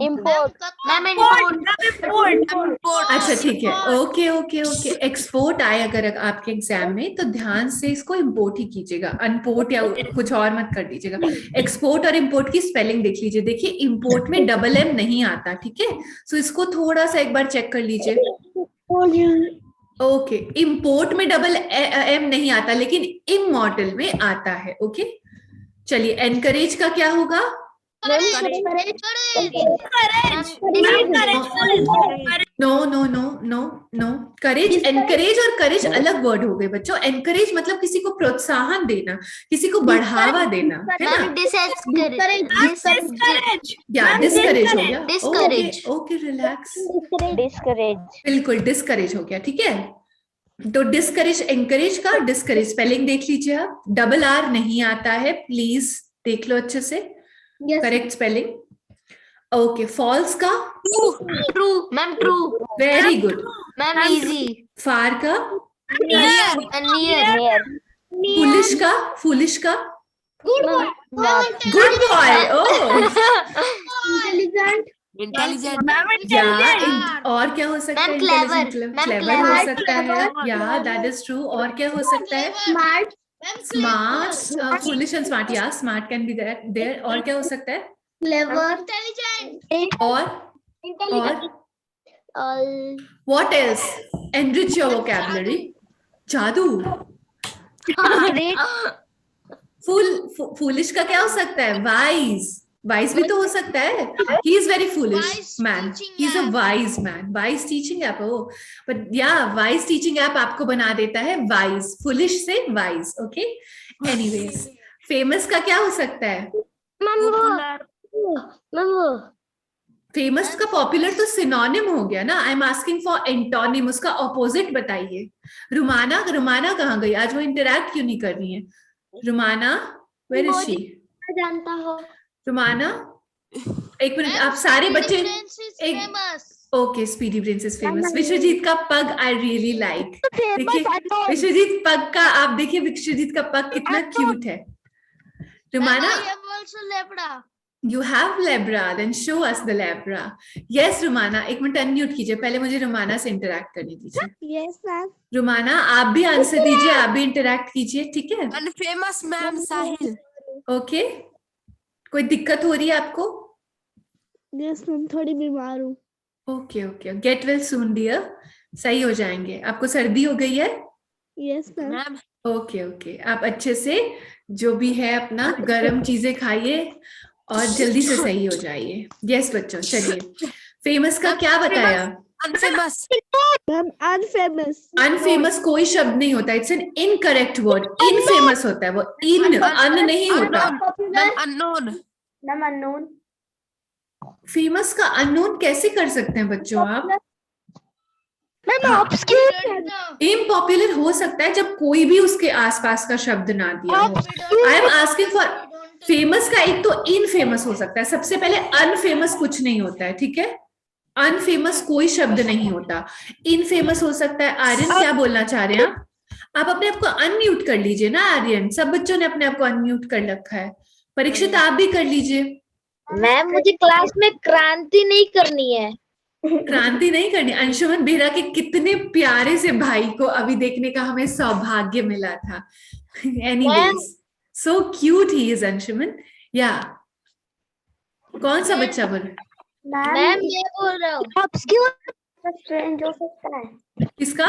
C: Import.
E: Ma'am
F: Import.
E: Import
F: Import.
A: अच्छा ठीक है, ओके ओके ओके। एक्सपोर्ट आए अगर आपके एग्जाम में तो ध्यान से इसको इम्पोर्ट ही कीजिएगा, अनपोर्ट या कुछ और मत कर दीजिएगा। एक्सपोर्ट और इम्पोर्ट की स्पेलिंग देख लीजिए। देखिए इम्पोर्ट में डबल एम नहीं आता, ठीक है, सो इसको थोड़ा सा एक बार चेक कर लीजिए। ओके, इम्पोर्ट में डबल एम नहीं आता लेकिन इमॉर्टल में आता है। ओके चलिए, एनकरेज का क्या होगा? No no no no no, courage. Encourage और करेज अलग वर्ड हो गए बच्चों। एनकरेज मतलब किसी को प्रोत्साहन देना, किसी को बढ़ावा देना, है ना?
E: मैम डिसकरेज
A: या डिस्करेज हो गया।
E: Discourage.
A: Okay relax,
C: Discourage.
A: बिल्कुल डिस्करेज हो गया, ठीक है। तो डिस्करेज, एनकरेज का डिस्करेज स्पेलिंग देख लीजिए आप। डबल आर नहीं आता है, प्लीज देख लो अच्छे से करेक्ट स्पेलिंग। ओके, फॉल्स का?
E: True ma'am true
A: very good.
E: Ma'am easy
A: far का?
E: Near
C: Near.
A: फुलिश का? फुलिश का?
C: Not.
A: Good boy. Oh
F: Intelligent.
A: या और क्या हो सकता है?
E: Ma'am, clever.
A: Intelligent,
E: Ma'am,
A: clever हो
E: clever.
A: सकता है। या दैट इज ट्रू। और क्या हो सकता है?
B: Smart.
A: Smart, foolish and smart. या स्मार्ट कैन बी देयर। और क्या हो सकता है?
B: Clever.
A: और what else? Enrich your vocabulary. जादू। फूलिश का क्या हो सकता है? वाइज। वाइज भी तो हो सकता है। He is very foolish man. He is a wise man. Wise teaching app. Oh, but yeah, wise teaching app आपको बना देता है wise. Foolish से wise. Okay. Anyways, famous का क्या हो सकता है? फेमस का पॉपुलर तो सिनोनिम हो गया ना। I am asking for antonym, उसका ऑपोजिट बताइए। रुमाना, रुमाना कहाँ गई? आज वो इंटरैक्ट क्यों नहीं कर रही है? Rumana, where is she?
B: जानता हो
A: रुमाना, एक मिनट, आप सारे बच्चे एक, okay, speedy brains is famous. Vishwajeet का पग आई रियली लाइक। देखिए विश्वजीत पग का, आप देखिए विश्वजीत का पग कितना क्यूट है। रुमाना, you have labra, then show us the labra. Yes रुमाना, एक मिनट अनम्यूट कीजिए, पहले मुझे रुमाना से इंटरैक्ट करने दीजिए।
D: Yes ma'am.
A: रुमाना आप भी आंसर दीजिए, आप भी इंटरैक्ट कीजिए, ठीक है?
E: अनफेमस मैम साहिल
A: ओके, कोई दिक्कत हो रही है आपको?
D: यस मैम, थोड़ी बीमार हूँ।
A: Okay okay, get well soon dear, सही हो जाएंगे। आपको सर्दी हो गई है?
D: Yes ma'am.
E: Ma'am
A: okay okay, आप अच्छे से जो भी है अपना गर्म चीजें खाइए और जल्दी से सही हो जाइए। यस बच्चों, चलिए फेमस का क्या बताया?
E: अनफेमस
D: मैम अनफेमस।
A: अनफेमस कोई शब्द नहीं होता, it's an incorrect word. Infamous होता है वो, इन, अन नहीं होता।
E: Ma'am unknown
B: ma'am unknown.
A: Famous का अननोन कैसे कर सकते हैं बच्चों आप? इम्पॉपुलर हो सकता है जब कोई भी उसके आसपास का शब्द ना दिया हो। I am asking for famous का। एक तो इनफेमस हो सकता है, सबसे पहले अनफेमस कुछ नहीं होता है, ठीक है? अनफेमस कोई शब्द नहीं होता, इनफेमस हो सकता है। आर्यन क्या बोलना चाह रहे हैं आप अपने आप को अनम्यूट कर लीजिए ना। आर्यन, सब बच्चों ने अपने आप को अनम्यूट कर रखा है। परीक्षित आप भी कर लीजिए।
C: मैम मुझे क्लास में क्रांति नहीं करनी है।
A: क्रांति नहीं करनी। अंशुमन बेहरा के कितने प्यारे से भाई को अभी देखने का हमें सौभाग्य मिला था। Anyways, so cute he is Anshuman. या कौन सा बच्चा बोल रहा है?
C: मैम मैं बोल रहा हूँ।
B: स्ट्रेंज हो सकता है
A: किसका?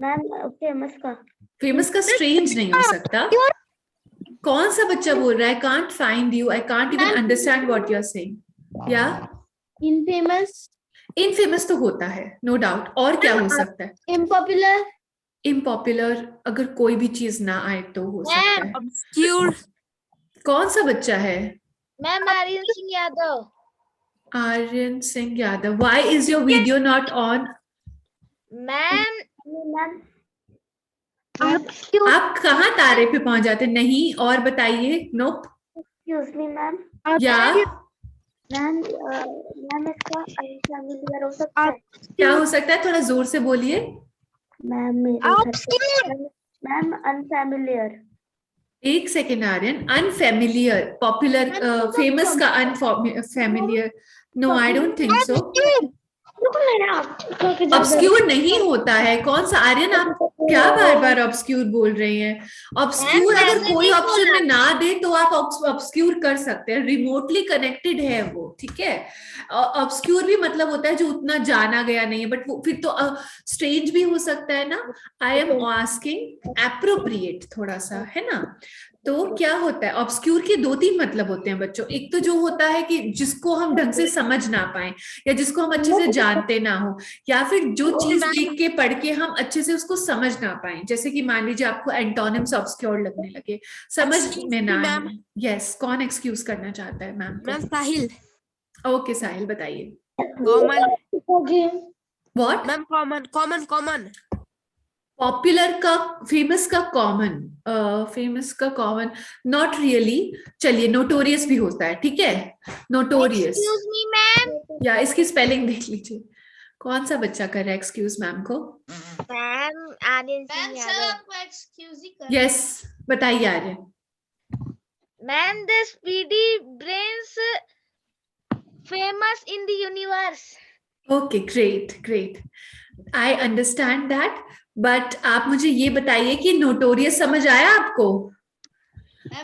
B: मैम, फेमस का।
A: फेमस का स्ट्रेंज नहीं हो सकता। कौन सा बच्चा बोल रहा है? Can't find you, I can't even understand what you are saying. या
B: इनफेमस।
A: इनफेमस तो होता है, नो डाउट। और क्या हो सकता है?
B: इम्पॉपुलर।
A: इम्पॉपुलर अगर कोई भी चीज ना आए तो हो सकता है।
E: ऑब्स्क्यूर
A: कौन सा बच्चा है?
C: Ma'am Aryan Singh Yadav.
A: Aryan Singh Yadav, why is your video not on?
C: Ma'am
B: ma'am
A: आप कहाँ तारे पे पहुंच जाते? नहीं, और बताइए। नोप।
B: Excuse me ma'am.
A: या
C: मैम इसका अनफैमिलियर हो सकता है।
A: क्या हो सकता है, थोड़ा जोर से बोलिए।
C: मैम मेरे घर पे मैम अनफैमिलियर।
A: एक second Aryan, unfamiliar, popular, famous का unfamiliar, no I don't think so. Obscure नहीं होता है, कौन सा आर्यन, आप क्या बार बार ऑब्स्क्यूर बोल रही हैं? ऑब्स्क्यूर अगर कोई ऑप्शन में ना दे तो आप ऑब्स्क्यूर कर सकते हैं, रिमोटली कनेक्टेड है वो, ठीक है। ऑब्स्क्यूर भी मतलब होता है जो उतना जाना गया नहीं है, बट वो फिर तो स्ट्रेंज भी हो सकता है ना। आई एम आस्किंग एप्रोप्रिएट थोड़ा सा, है ना। तो क्या होता है, ऑब्स्क्यूर के 2-3 मतलब होते हैं बच्चों। एक तो जो होता है कि जिसको हम ढंग से समझ ना पाए, या जिसको हम अच्छे से जानते ना हो, या फिर जो चीज देख के पढ़ के हम अच्छे से उसको समझ ना पाए। जैसे कि मान लीजिए आपको एंटोनिम्स ऑब्स्क्योर लगने लगे, समझ में ना आए। यस, कौन एक्सक्यूज करना चाहता है मैम
E: मैम साहिल।
A: को? ओके साहिल, बताइए।
E: Common.
A: What?
E: Ma'am common common common.
A: Popular का, फेमस का कॉमन, फेमस का कॉमन नॉट रियली। चलिए, नोटोरियस भी होता है, ठीक है, नोटोरियस।
C: Excuse me ma'am.
A: या इसकी स्पेलिंग देख लीजिए। कौन सा बच्चा कर रहा है एक्सक्यूज मैम को?
C: मैम आर्यन सिंह यादव।
B: एक्सक्यूज ही कर।
A: यस, बताइए Aryan.
C: Ma'am the speedy brains famous in the universe.
A: Okay, great great, I understand that. But आप मुझे ये बताइए कि नोटोरियस समझ आया आपको?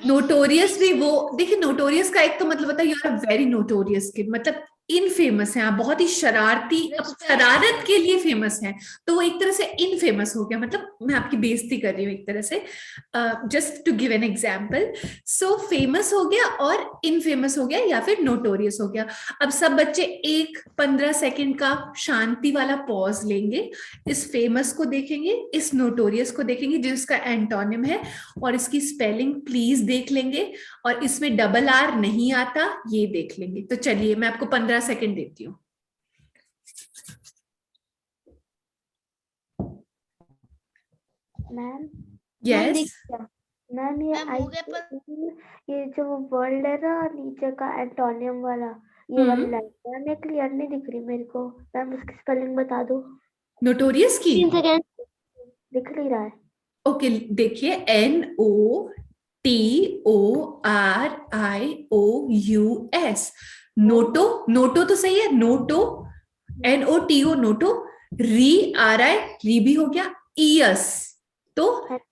A: नोटोरियस भी वो, देखिए नोटोरियस का एक तो मतलब होता है you are a very notorious kid, मतलब इनफेमस है आप, बहुत ही शरारती, शरारत के लिए फेमस है। तो वो एक तरह से इनफेमस हो गया, मतलब मैं आपकी बेइज्जती कर रही हूँ एक तरह से, just to give an example. So famous हो गया और इनफेमस हो गया, या फिर नोटोरियस हो गया। अब सब बच्चे 15 सेकेंड का शांति वाला पॉज लेंगे, इस फेमस को देखेंगे, इस नोटोरियस को देखेंगे जिसका एंटोनिम है, और इसकी स्पेलिंग प्लीज देख लेंगे, और इसमें डबल आर नहीं आता ये देख लेंगे। तो चलिए मैं आपको 15 सेकंड देती हूँ।
C: मैम
A: यस,
C: मैम ये जो वर्ल्ड है ना नीचे का एंटोनियम वाला, ये वाली लाइन मैम ये क्लियर नहीं दिख रही मेरे को। मैम उसकी स्पेलिंग बता दो।
A: नोटोरियस की
C: 3 सेकंड दिख नहीं रहा है।
A: ओके, देखिए NOTORIOUS, नोटो, नोटो तो सही है, नोटो, NOTO नोटो, RI री भी हो गया, ईयस तो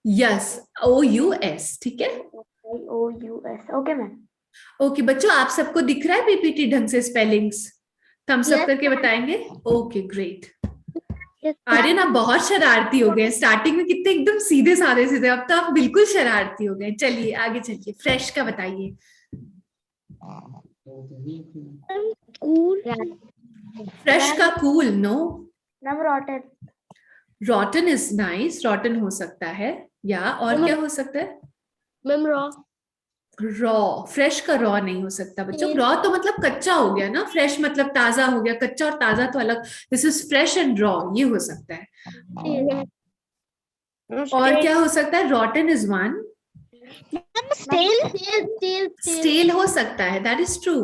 A: यस, OUS, ठीक है।
C: OUS, okay ma'am.
A: ओके बच्चों, आप सबको दिख रहा है पीपीटी ढंग से स्पेलिंग्स? थम्स अप करके बताएंगे। Okay great. आर्यन आप बहुत शरारती हो गए, स्टार्टिंग में कितने एकदम सीधे साधे सीधे, अब तो आप बिल्कुल शरारती हो गए। चलिए आगे चलिए, फ्रेश का बताइए। फ्रेश का cool, no
C: ma'am rotten.
A: Rotten is nice, rotten हो सकता है, या और क्या हो सकता है?
C: Ma'am raw.
A: रॉ, फ्रेश का रॉ नहीं हो सकता बच्चों, रॉ तो मतलब कच्चा हो गया ना, फ्रेश मतलब ताजा हो गया, कच्चा और ताजा तो अलग। This is fresh and raw, ये हो सकता है। और क्या हो सकता है? रॉटन इज वन। स्टेल हो सकता है, दैट इज ट्रू,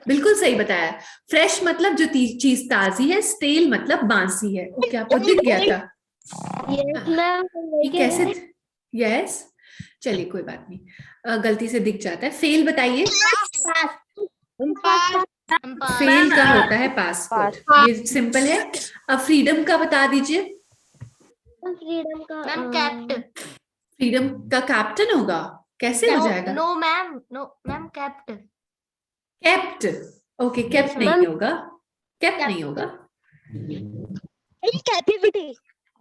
A: बिल्कुल सही बताया। फ्रेश मतलब जो चीज ताजी है, स्टेल मतलब बासी है। ओके, आपको दिख गया था ये कैसे? यस, चलिए कोई बात नहीं, गलती से दिख जाता है। फेल बताइए। फेल का होता है पासपोर्ट, ये सिंपल है। अब फ्रीडम का बता दीजिए।
C: फ्रीडम का
A: फ्रीडम का कैप्टन होगा, कैसे हो जाएगा?
C: No ma'am, no ma'am kept.
A: Kept, okay, kept नहीं होगा, केप्ट नहीं होगा।
C: कैपेबिलिटी।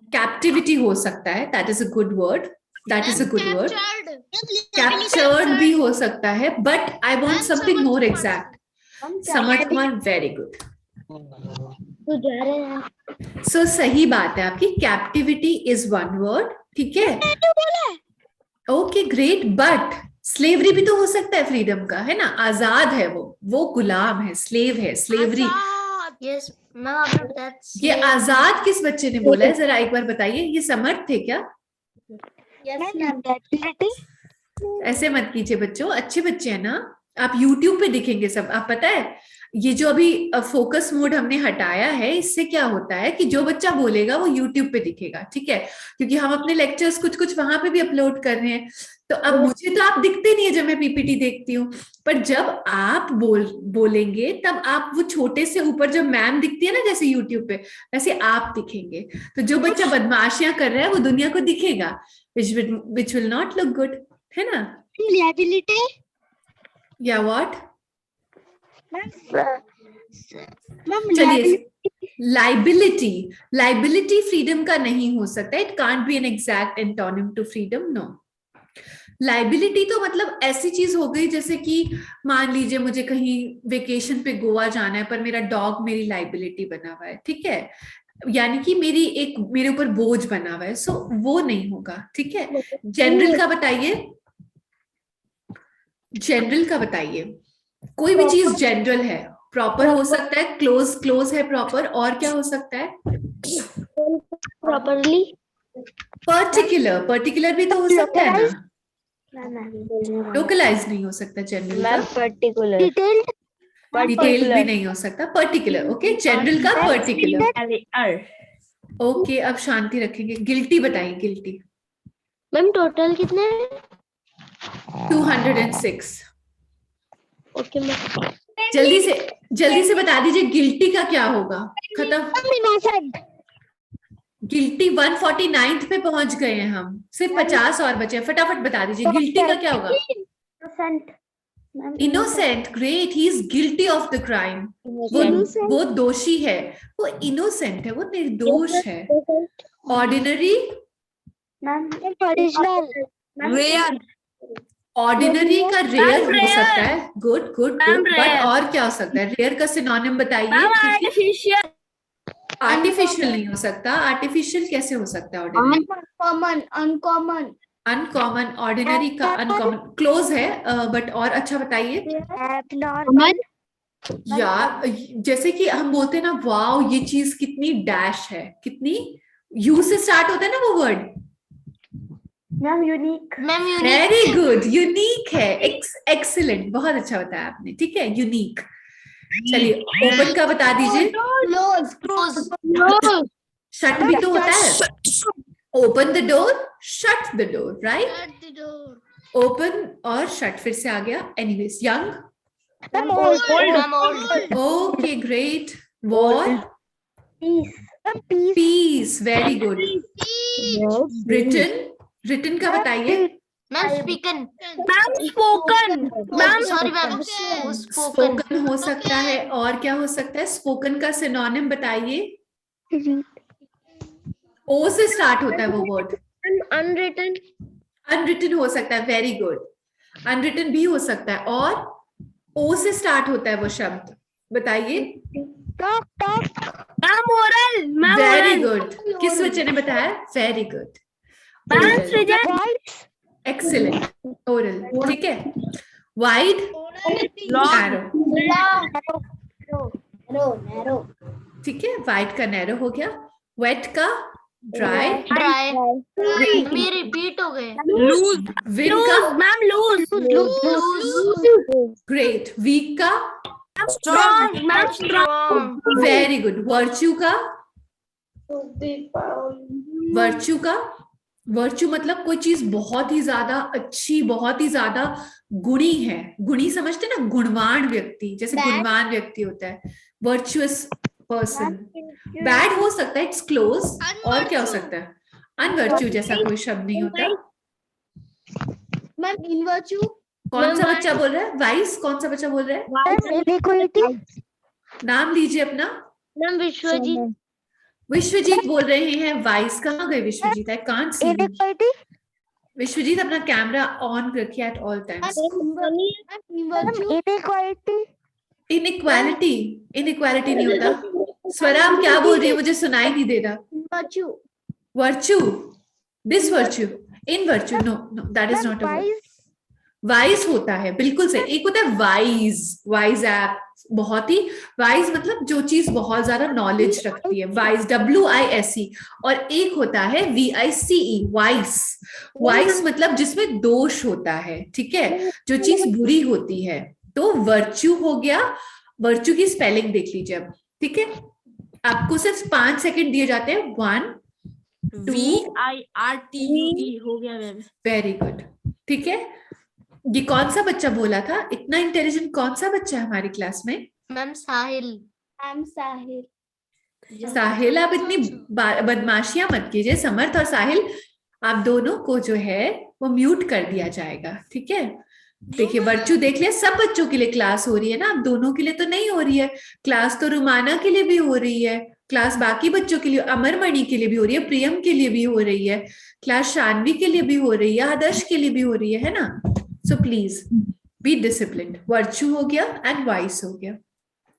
A: कैप्टिविटी हो सकता है, that is a good word, that is a good word. Captured भी हो सकता है, but I want something more exact. Samarth Kumar, very good. सो सही बात है आपकी, कैप्टिविटी इज वन वर्ड, ठीक है। ओके ग्रेट, बट स्लेवरी भी तो हो सकता है फ्रीडम का, है ना, आजाद है वो गुलाम है, स्लेव है, स्लेवरी।
C: यस
A: ये आजाद किस बच्चे ने बोला है, जरा एक बार बताइए, ये समर्थ थे क्या? ऐसे मत कीजिए बच्चों, अच्छे बच्चे हैं ना, आप YouTube पे दिखेंगे सब, आप पता है ये जो अभी फोकस मोड हमने हटाया है, इससे क्या होता है कि जो बच्चा बोलेगा वो यूट्यूब पे दिखेगा, ठीक है, क्योंकि हम अपने लेक्चर्स कुछ कुछ वहां पे भी अपलोड कर रहे हैं। तो अब मुझे तो आप दिखते नहीं है जब मैं पीपीटी देखती हूँ, पर जब आप बोलेंगे तब आप वो छोटे से ऊपर जब मैम दिखती है ना जैसे यूट्यूब पे, वैसे आप दिखेंगे। तो जो बच्चा बदमाशियां कर रहा है वो दुनिया को दिखेगा, which will not look good, है ना?
B: liability
A: या व्हाट?
B: मैम
A: चलिए, लाइबिलिटी फ्रीडम का नहीं हो सकता, it can't be an exact antonym to freedom, no. Liability तो मतलब ऐसी चीज हो गई जैसे कि मान लीजिए मुझे कहीं वेकेशन पे गोवा जाना है, पर मेरा डॉग मेरी लाइबिलिटी बना हुआ है, ठीक है, यानी कि मेरे ऊपर बोझ बना हुआ है, सो वो नहीं होगा, ठीक है। जनरल का बताइए, जनरल का बताइए, कोई भी चीज जनरल है, प्रॉपर हो सकता है, क्लोज है प्रॉपर, और क्या हो सकता है?
C: प्रॉपरली
A: पर्टिकुलर भी तो हो सकता है ना,
C: मैम
A: लोकलाइज नहीं हो सकता जनरल का,
C: पर्टिकुलर
A: डिटेल भी नहीं हो सकता, पर्टिकुलर, ओके, जनरल का पर्टिकुलर, ओके। अब शांति रखेंगे। गिल्टी बताइए, गिल्टी।
C: मैम टोटल कितने?
A: 206।
C: Okay ma'am.
A: जल्दी से बता दीजिए गिल्टी का क्या होगा। खत्म। गिल्टी 149 पे पहुंच गए हैं हम, सिर्फ 50 और बचे हैं, फटाफट बता दीजिए गिल्टी का क्या होगा। Innocent, great, he is guilty of the crime, वो दोषी है, वो इनोसेंट है, वो निर्दोष है। ऑर्डिनरी,
E: रेयर,
A: ऑर्डिनरी का रेयर हो सकता है, गुड, बट और क्या हो सकता है? रेयर का सिनोनिम बताइए।
E: आर्टिफिशियल,
A: आर्टिफिशियल नहीं हो सकता, आर्टिफिशियल कैसे हो सकता है? ऑर्डिनरी, अनकॉमन, ऑर्डिनरी का अनकॉमन, क्लोज है, बट और अच्छा बताइए। या जैसे कि हम बोलते हैं ना, वाओ ये चीज कितनी डैश है, कितनी, यू से स्टार्ट होता है ना वो word.
C: Ma'am unique.
A: Very good, unique है, एक्सीलेंट, बहुत अच्छा बताया आपने, ठीक है, यूनिक। चलिए, ओपन का बता दीजिए। शट भी तो होता है, open the door, shut the door, right? Open और शट फिर से आ गया। Anyways, young, okay, great. War, peace, very good. Written का बताइए। स्पोकन हो सकता है, और क्या हो सकता है? स्पोकन का सिनोनिम बताइए। ओ से स्टार्ट होता है वो वर्ड। अनरिटन हो सकता है, वेरी गुड, अनरिटन भी हो सकता है, और ओ से स्टार्ट होता है वो शब्द, बताइए। वेरी गुड, किस बच्चे ने बताया? वेरी गुड, एक्सीलेंट, ओरल, ठीक है। वाइड, नैरो, ठीक है, वाइड का नैरो हो गया। वेट का ड्राई,
B: रिपीट हो गए।
A: विन का ग्रेट, वीक का वेरी गुड, वर्च्यू का कोई चीज बहुत ही ज्यादा अच्छी, बहुत ही ज्यादा गुणी है। गुणी समझते ना, गुणवान व्यक्ति, जैसे गुणवान व्यक्ति होता है, वर्चुअस पर्सन। बैड हो सकता है, इट्स क्लोज, और क्या हो सकता है? अनवर्च्यू जैसा कोई शब्द नहीं होता।
B: मैम इनवर्च्यू।
A: कौन सा बच्चा बोल रहा है? वाइस, कौन सा बच्चा बोल रहा है? नाम लीजिए अपना।
B: मैम विश्वजीत।
A: विश्वजीत बोल रहे हैं। वाइस कहाँ गए Vishwajeet? I can't see. Vishwajeet अपना कैमरा ऑन रखिए एट ऑल टाइम्स। इनइक्वालिटी नहीं होता। स्वरा आप क्या बोल रही है? मुझे सुनाई नहीं दे रहा। Virtue, disvirtue, invirtue, no, that is not a word. Wise होता है, बिल्कुल सही। एक होता है वाइज ऐप, बहुत ही वाइज मतलब जो चीज बहुत ज्यादा नॉलेज रखती है, वाइज, WISE। और एक होता है VICE, वाइस मतलब जिसमें दोष होता है, ठीक है, जो चीज बुरी होती है। तो वर्च्यू हो गया, वर्चू की स्पेलिंग देख लीजिए अब, ठीक है। आपको सिर्फ 5 सेकंड दिए जाते हैं। 1
E: VIRTUE हो गया मैम।
A: वेरी गुड, ठीक है। ये कौन सा बच्चा बोला था? इतना इंटेलिजेंट कौन सा बच्चा है हमारी क्लास में?
E: मैम साहिल।
B: मैम साहिल।
A: साहिल, आप इतनी बदमाशियां मत कीजिए। समर्थ और साहिल, आप दोनों को जो है वो म्यूट कर दिया जाएगा, ठीक है। देखिए वर्चू देख लिया, सब बच्चों के लिए क्लास हो रही है ना, आप दोनों के लिए तो नहीं हो रही है क्लास। तो रुमाना के लिए भी हो रही है क्लास, बाकी बच्चों के लिए, अमरमणि के लिए भी हो रही है, प्रियम के लिए भी हो रही है क्लास, शानवी के लिए भी हो रही है, आदर्श के लिए भी हो रही है ना। So please be disciplined. Virtue हो गया एंड वाइस हो गया।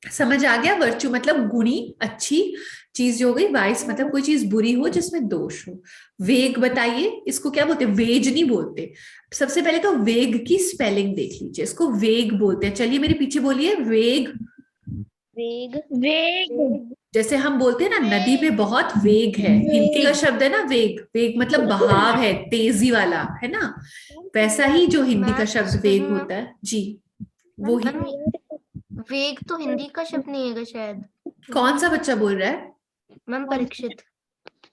A: समझ आ गया? वर्चू मतलब गुणी, अच्छी चीज हो गई। वाइस मतलब कोई चीज बुरी हो जिसमें दोष हो। वेग बताइए, इसको क्या बोलते हैं? वेज नहीं बोलते। सबसे पहले तो वेग की स्पेलिंग देख लीजिए, इसको वेग बोलते हैं। चलिए मेरे पीछे बोलिए, वेग।
B: वेग। वेग।
A: जैसे हम बोलते हैं ना, नदी में बहुत वेग है, हिंदी का शब्द है ना वेग। वेग मतलब बहाव है, तेजी वाला, है ना। वैसा ही जो हिंदी का शब्द वेग होता है जी, वो ही।
E: वेग तो हिंदी का शब्द नहीं है शायद।
A: कौन सा बच्चा बोल रहा है?
E: मैम परीक्षित।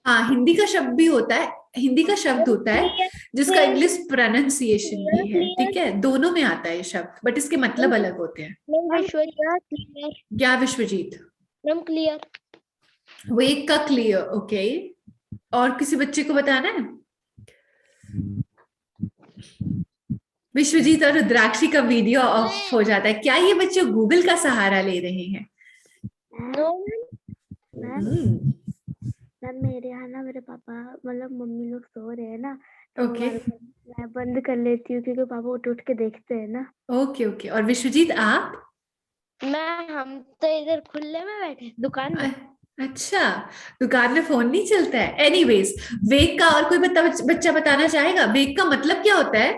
A: हाँ, हिंदी का शब्द भी होता है, हिंदी का शब्द होता है जिसका इंग्लिश प्रोनाउंसिएशन भी है, ठीक है। दोनों में आता है ये शब्द, बट इसके मतलब अलग होते हैं। क्या विश्वजीत?
B: Ma'am clear.
A: वेग का क्लियर, ओके। और किसी बच्चे को बताना है? विश्वजीत और रुद्राक्षी का वीडियो ऑफ हो जाता है। क्या ये बच्चे गूगल का सहारा ले रहे हैं?
C: मैम मेरे यहाँ ना मेरे पापा मतलब मम्मी लोग सो रहे हैं ना, तो
A: ओके
C: मैं बंद कर लेती हूँ क्योंकि पापा उठ उठ के देखते हैं ना।
A: Okay okay. और विश्वजीत आप?
B: हम तो इधर खुले में बैठे दुकान में।
A: अच्छा, दुकान में फोन नहीं चलता है। एनीवेज, वेग का और कोई बच्चा बताना चाहेगा? वेग का मतलब क्या होता है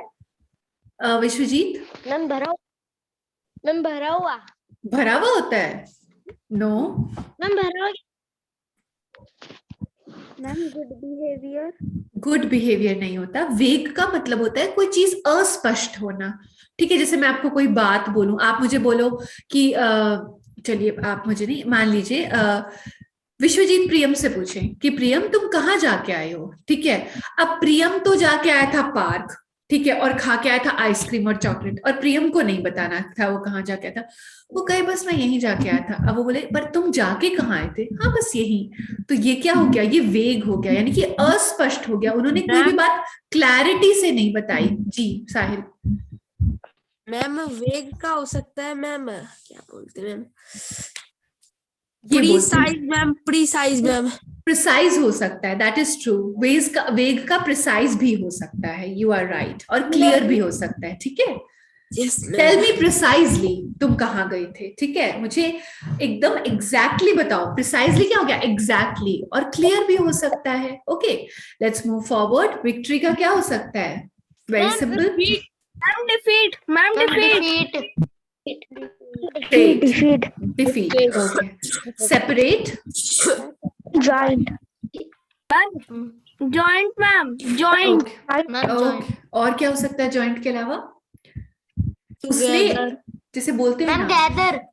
A: विश्वजीत?
B: मैम भरा हुआ।
A: भरा हुआ होता है? नो
B: मैम भरा हुआ।
C: Ma'am good behaviour.
A: Good behaviour नहीं होता। वेग का मतलब होता है कोई चीज अस्पष्ट होना, ठीक है। जैसे मैं आपको कोई बात बोलूं, आप मुझे बोलो कि चलिए आप मुझे नहीं, मान लीजिए विश्वजीत प्रियम से पूछें कि प्रियम तुम कहाँ जाके आए हो, ठीक है। अब प्रियम तो जाके आया था पार्क, ठीक है, और खा के आया था आइसक्रीम और चॉकलेट, और प्रियम को नहीं बताना था वो कहाँ जाके आया था। वो कहे बस मैं यहीं जाके आया था। अब वो बोले पर तुम जाके कहाँ आए थे? हाँ बस यहीं। तो ये क्या हो गया? ये वेग हो गया, यानी कि अस्पष्ट हो गया। उन्होंने कोई भी बात क्लैरिटी से नहीं बताई। जी साहिल?
E: मैम वेग का हो सकता है मैम, क्या बोलते हैं मैम,
A: ये
E: precise ma'am, precise ma'am.
A: Precise हो सकता है, दैट इज ट्रू। वेग का प्रिसाइज भी हो सकता है, यू आर राइट। और क्लियर भी हो सकता है, ठीक है। टेल मी प्रिसाइजली तुम कहाँ गए थे, ठीक है। मुझे एकदम एग्जैक्टली बताओ। प्रिसाइजली क्या हो गया? एग्जैक्टली। और क्लियर भी हो सकता है। Okay, let's move forward. Victory का क्या हो सकता है? Very simple.
B: Ma'am defeat. Ma'am defeat.
A: Defeat, okay. Separate.
B: Joint. Joint ma'am, joint.
A: Okay, और क्या हो सकता है जॉइंट के अलावा? उसने, जैसे बोलते हैं ना,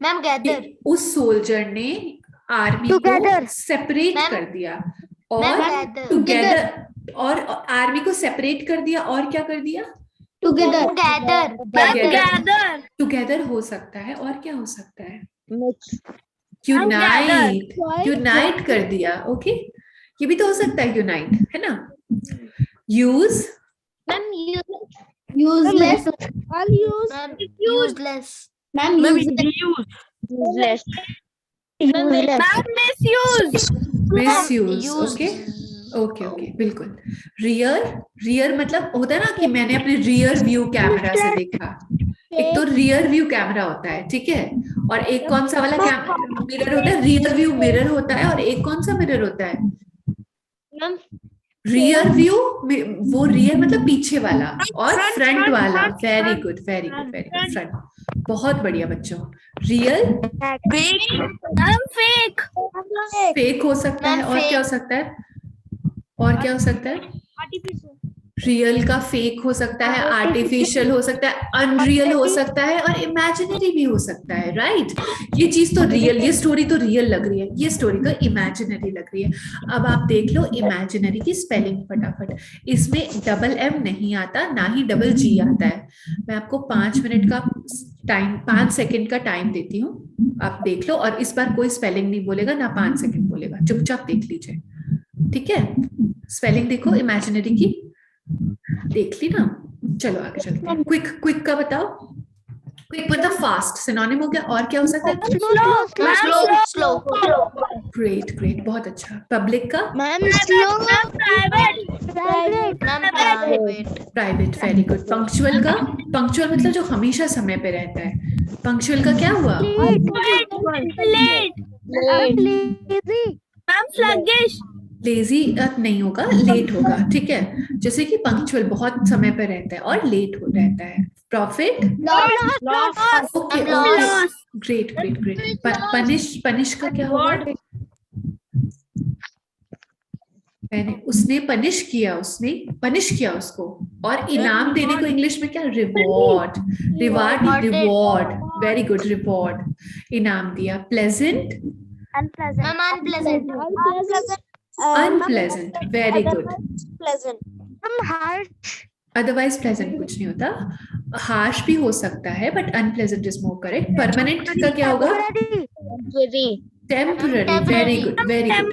E: मैम गैदर।
A: उस सोल्जर ने आर्मी को सेपरेट कर दिया, और टुगेदर, और आर्मी को सेपरेट कर दिया, और क्या कर दिया?
B: टुगेदर।
A: टुगेदर हो सकता है। और क्या हो सकता है? यूनाइट। यूनाइट कर दिया, ओके। ये भी तो हो सकता है, यूनाइट, है ना। Use.
B: Ma'am useless.
E: Useless.
B: Ma'am
E: useless.
A: Misuse, okay okay okay, बिल्कुल। रियर मतलब होता है ना कि मैंने अपने रियर व्यू कैमरा से देखा। एक तो रियर व्यू कैमरा होता है, ठीक है, और एक कौन सा वाला मिरर होता है? रियर व्यू मिरर होता है। और एक कौन सा मिरर होता है? रियर व्यू, वो रियर मतलब पीछे वाला, और फ्रंट वाला। Very good very good very good, front. बहुत बढ़िया बच्चों। रियल, फेक हो सकता है। और क्या हो सकता है? और क्या हो सकता है? रियल का फेक हो सकता है, आर्टिफिशियल हो सकता है, अनरियल हो सकता है और इमेजिनरी भी हो सकता है, राइट? ये चीज तो रियल, ये स्टोरी तो रियल लग रही है, ये स्टोरी तो इमेजिनरी लग रही है। अब आप देख लो इमेजिनरी की स्पेलिंग फटाफट। इसमें डबल एम नहीं आता, ना ही डबल जी आता है। मैं आपको 5 मिनट का टाइम, 5 सेकंड का टाइम देती हूँ, आप देख लो। और इस बार कोई स्पेलिंग नहीं बोलेगा, ना 5 सेकंड बोलेगा, चुपचाप देख लीजिए, ठीक है? स्पेलिंग देखो इमेजिनरी की, देख ली ना? चलो आगे चलते हैं। क्विक, क्विक का बताओ। क्विक मतलब फास्ट, सिनोनिम हो गया। और क्या हो सकता है?
E: स्लो
A: ग्रेट ग्रेट, बहुत अच्छा। पब्लिक का?
E: Ma'am slow
A: private, very good. Punctual का? पंक्चुअल मतलब जो हमेशा समय पे रहता है। पंक्चुअल का क्या हुआ? लेजी नहीं होगा, लेट होगा, ठीक है? जैसे कि पंक्चुअल बहुत समय पे रहता है और लेट हो रहता है। Profit? Okay, great great great. Punish का क्या होगा? मैंने, उसने पनिश किया, उसने पनिश किया उसको। और इनाम देने को इंग्लिश में क्या? Reward. Reward, very good, reward, इनाम दिया। Pleasant? Unpleasant, very good. Otherwise pleasant कुछ नहीं होता। हार्श भी हो सकता है but unpleasant is more correct. Permanent का क्या होगा? Temporary, very good, very good.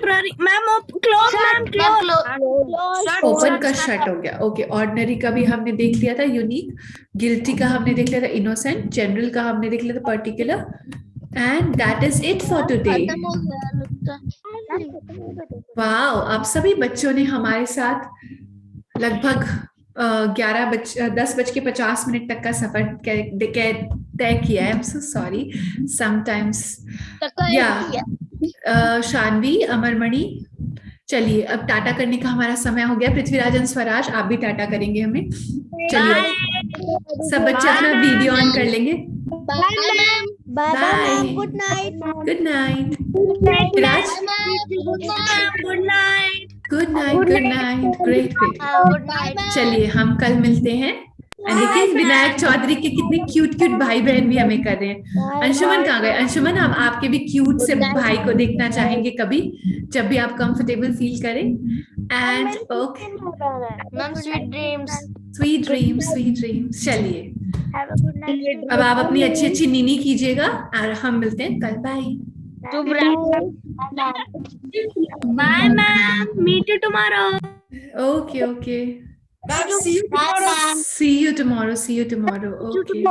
A: Open का शट हो गया, ओके। ऑर्डिनरी का भी हमने देख लिया था, यूनिक। गिल्टी का हमने देख लिया था, इनोसेंट। जनरल का हमने देख लिया था, particular. And that is it for today. Wow, आप सभी बच्चों ने हमारे साथ लगभग 10:50 तक का सफर तय किया है। I am so sorry sometimes. या शानवी, अमरमणि, चलिए अब टाटा करने का हमारा समय हो गया। पृथ्वीराज एंड स्वराज, आप भी टाटा करेंगे हमें। चलिए सब बच्चे अपना वीडियो ऑन कर लेंगे। Bye,
D: good night.
A: Good night. Viraj, good night, good night, great great. चलिए हम कल मिलते हैं। एंड देखिए विनायक चौधरी के कितने क्यूट क्यूट भाई बहन भी हमें कर रहे हैं। अंशुमन कहाँ गए? अंशुमन, हम आपके भी क्यूट से भाई को देखना चाहेंगे कभी, जब भी आप कंफर्टेबल फील करें। And okay
E: ma'am, sweet dreams.
A: Sweet dreams, sweet dreams. चलिए अब आप अपनी अच्छी अच्छी नीनी कीजिएगा और हम मिलते हैं कल। Bye.
F: Bye, ma'am. Meet you tomorrow.
A: Okay okay,
E: See you tomorrow.
A: see you tomorrow, see you tomorrow, okay.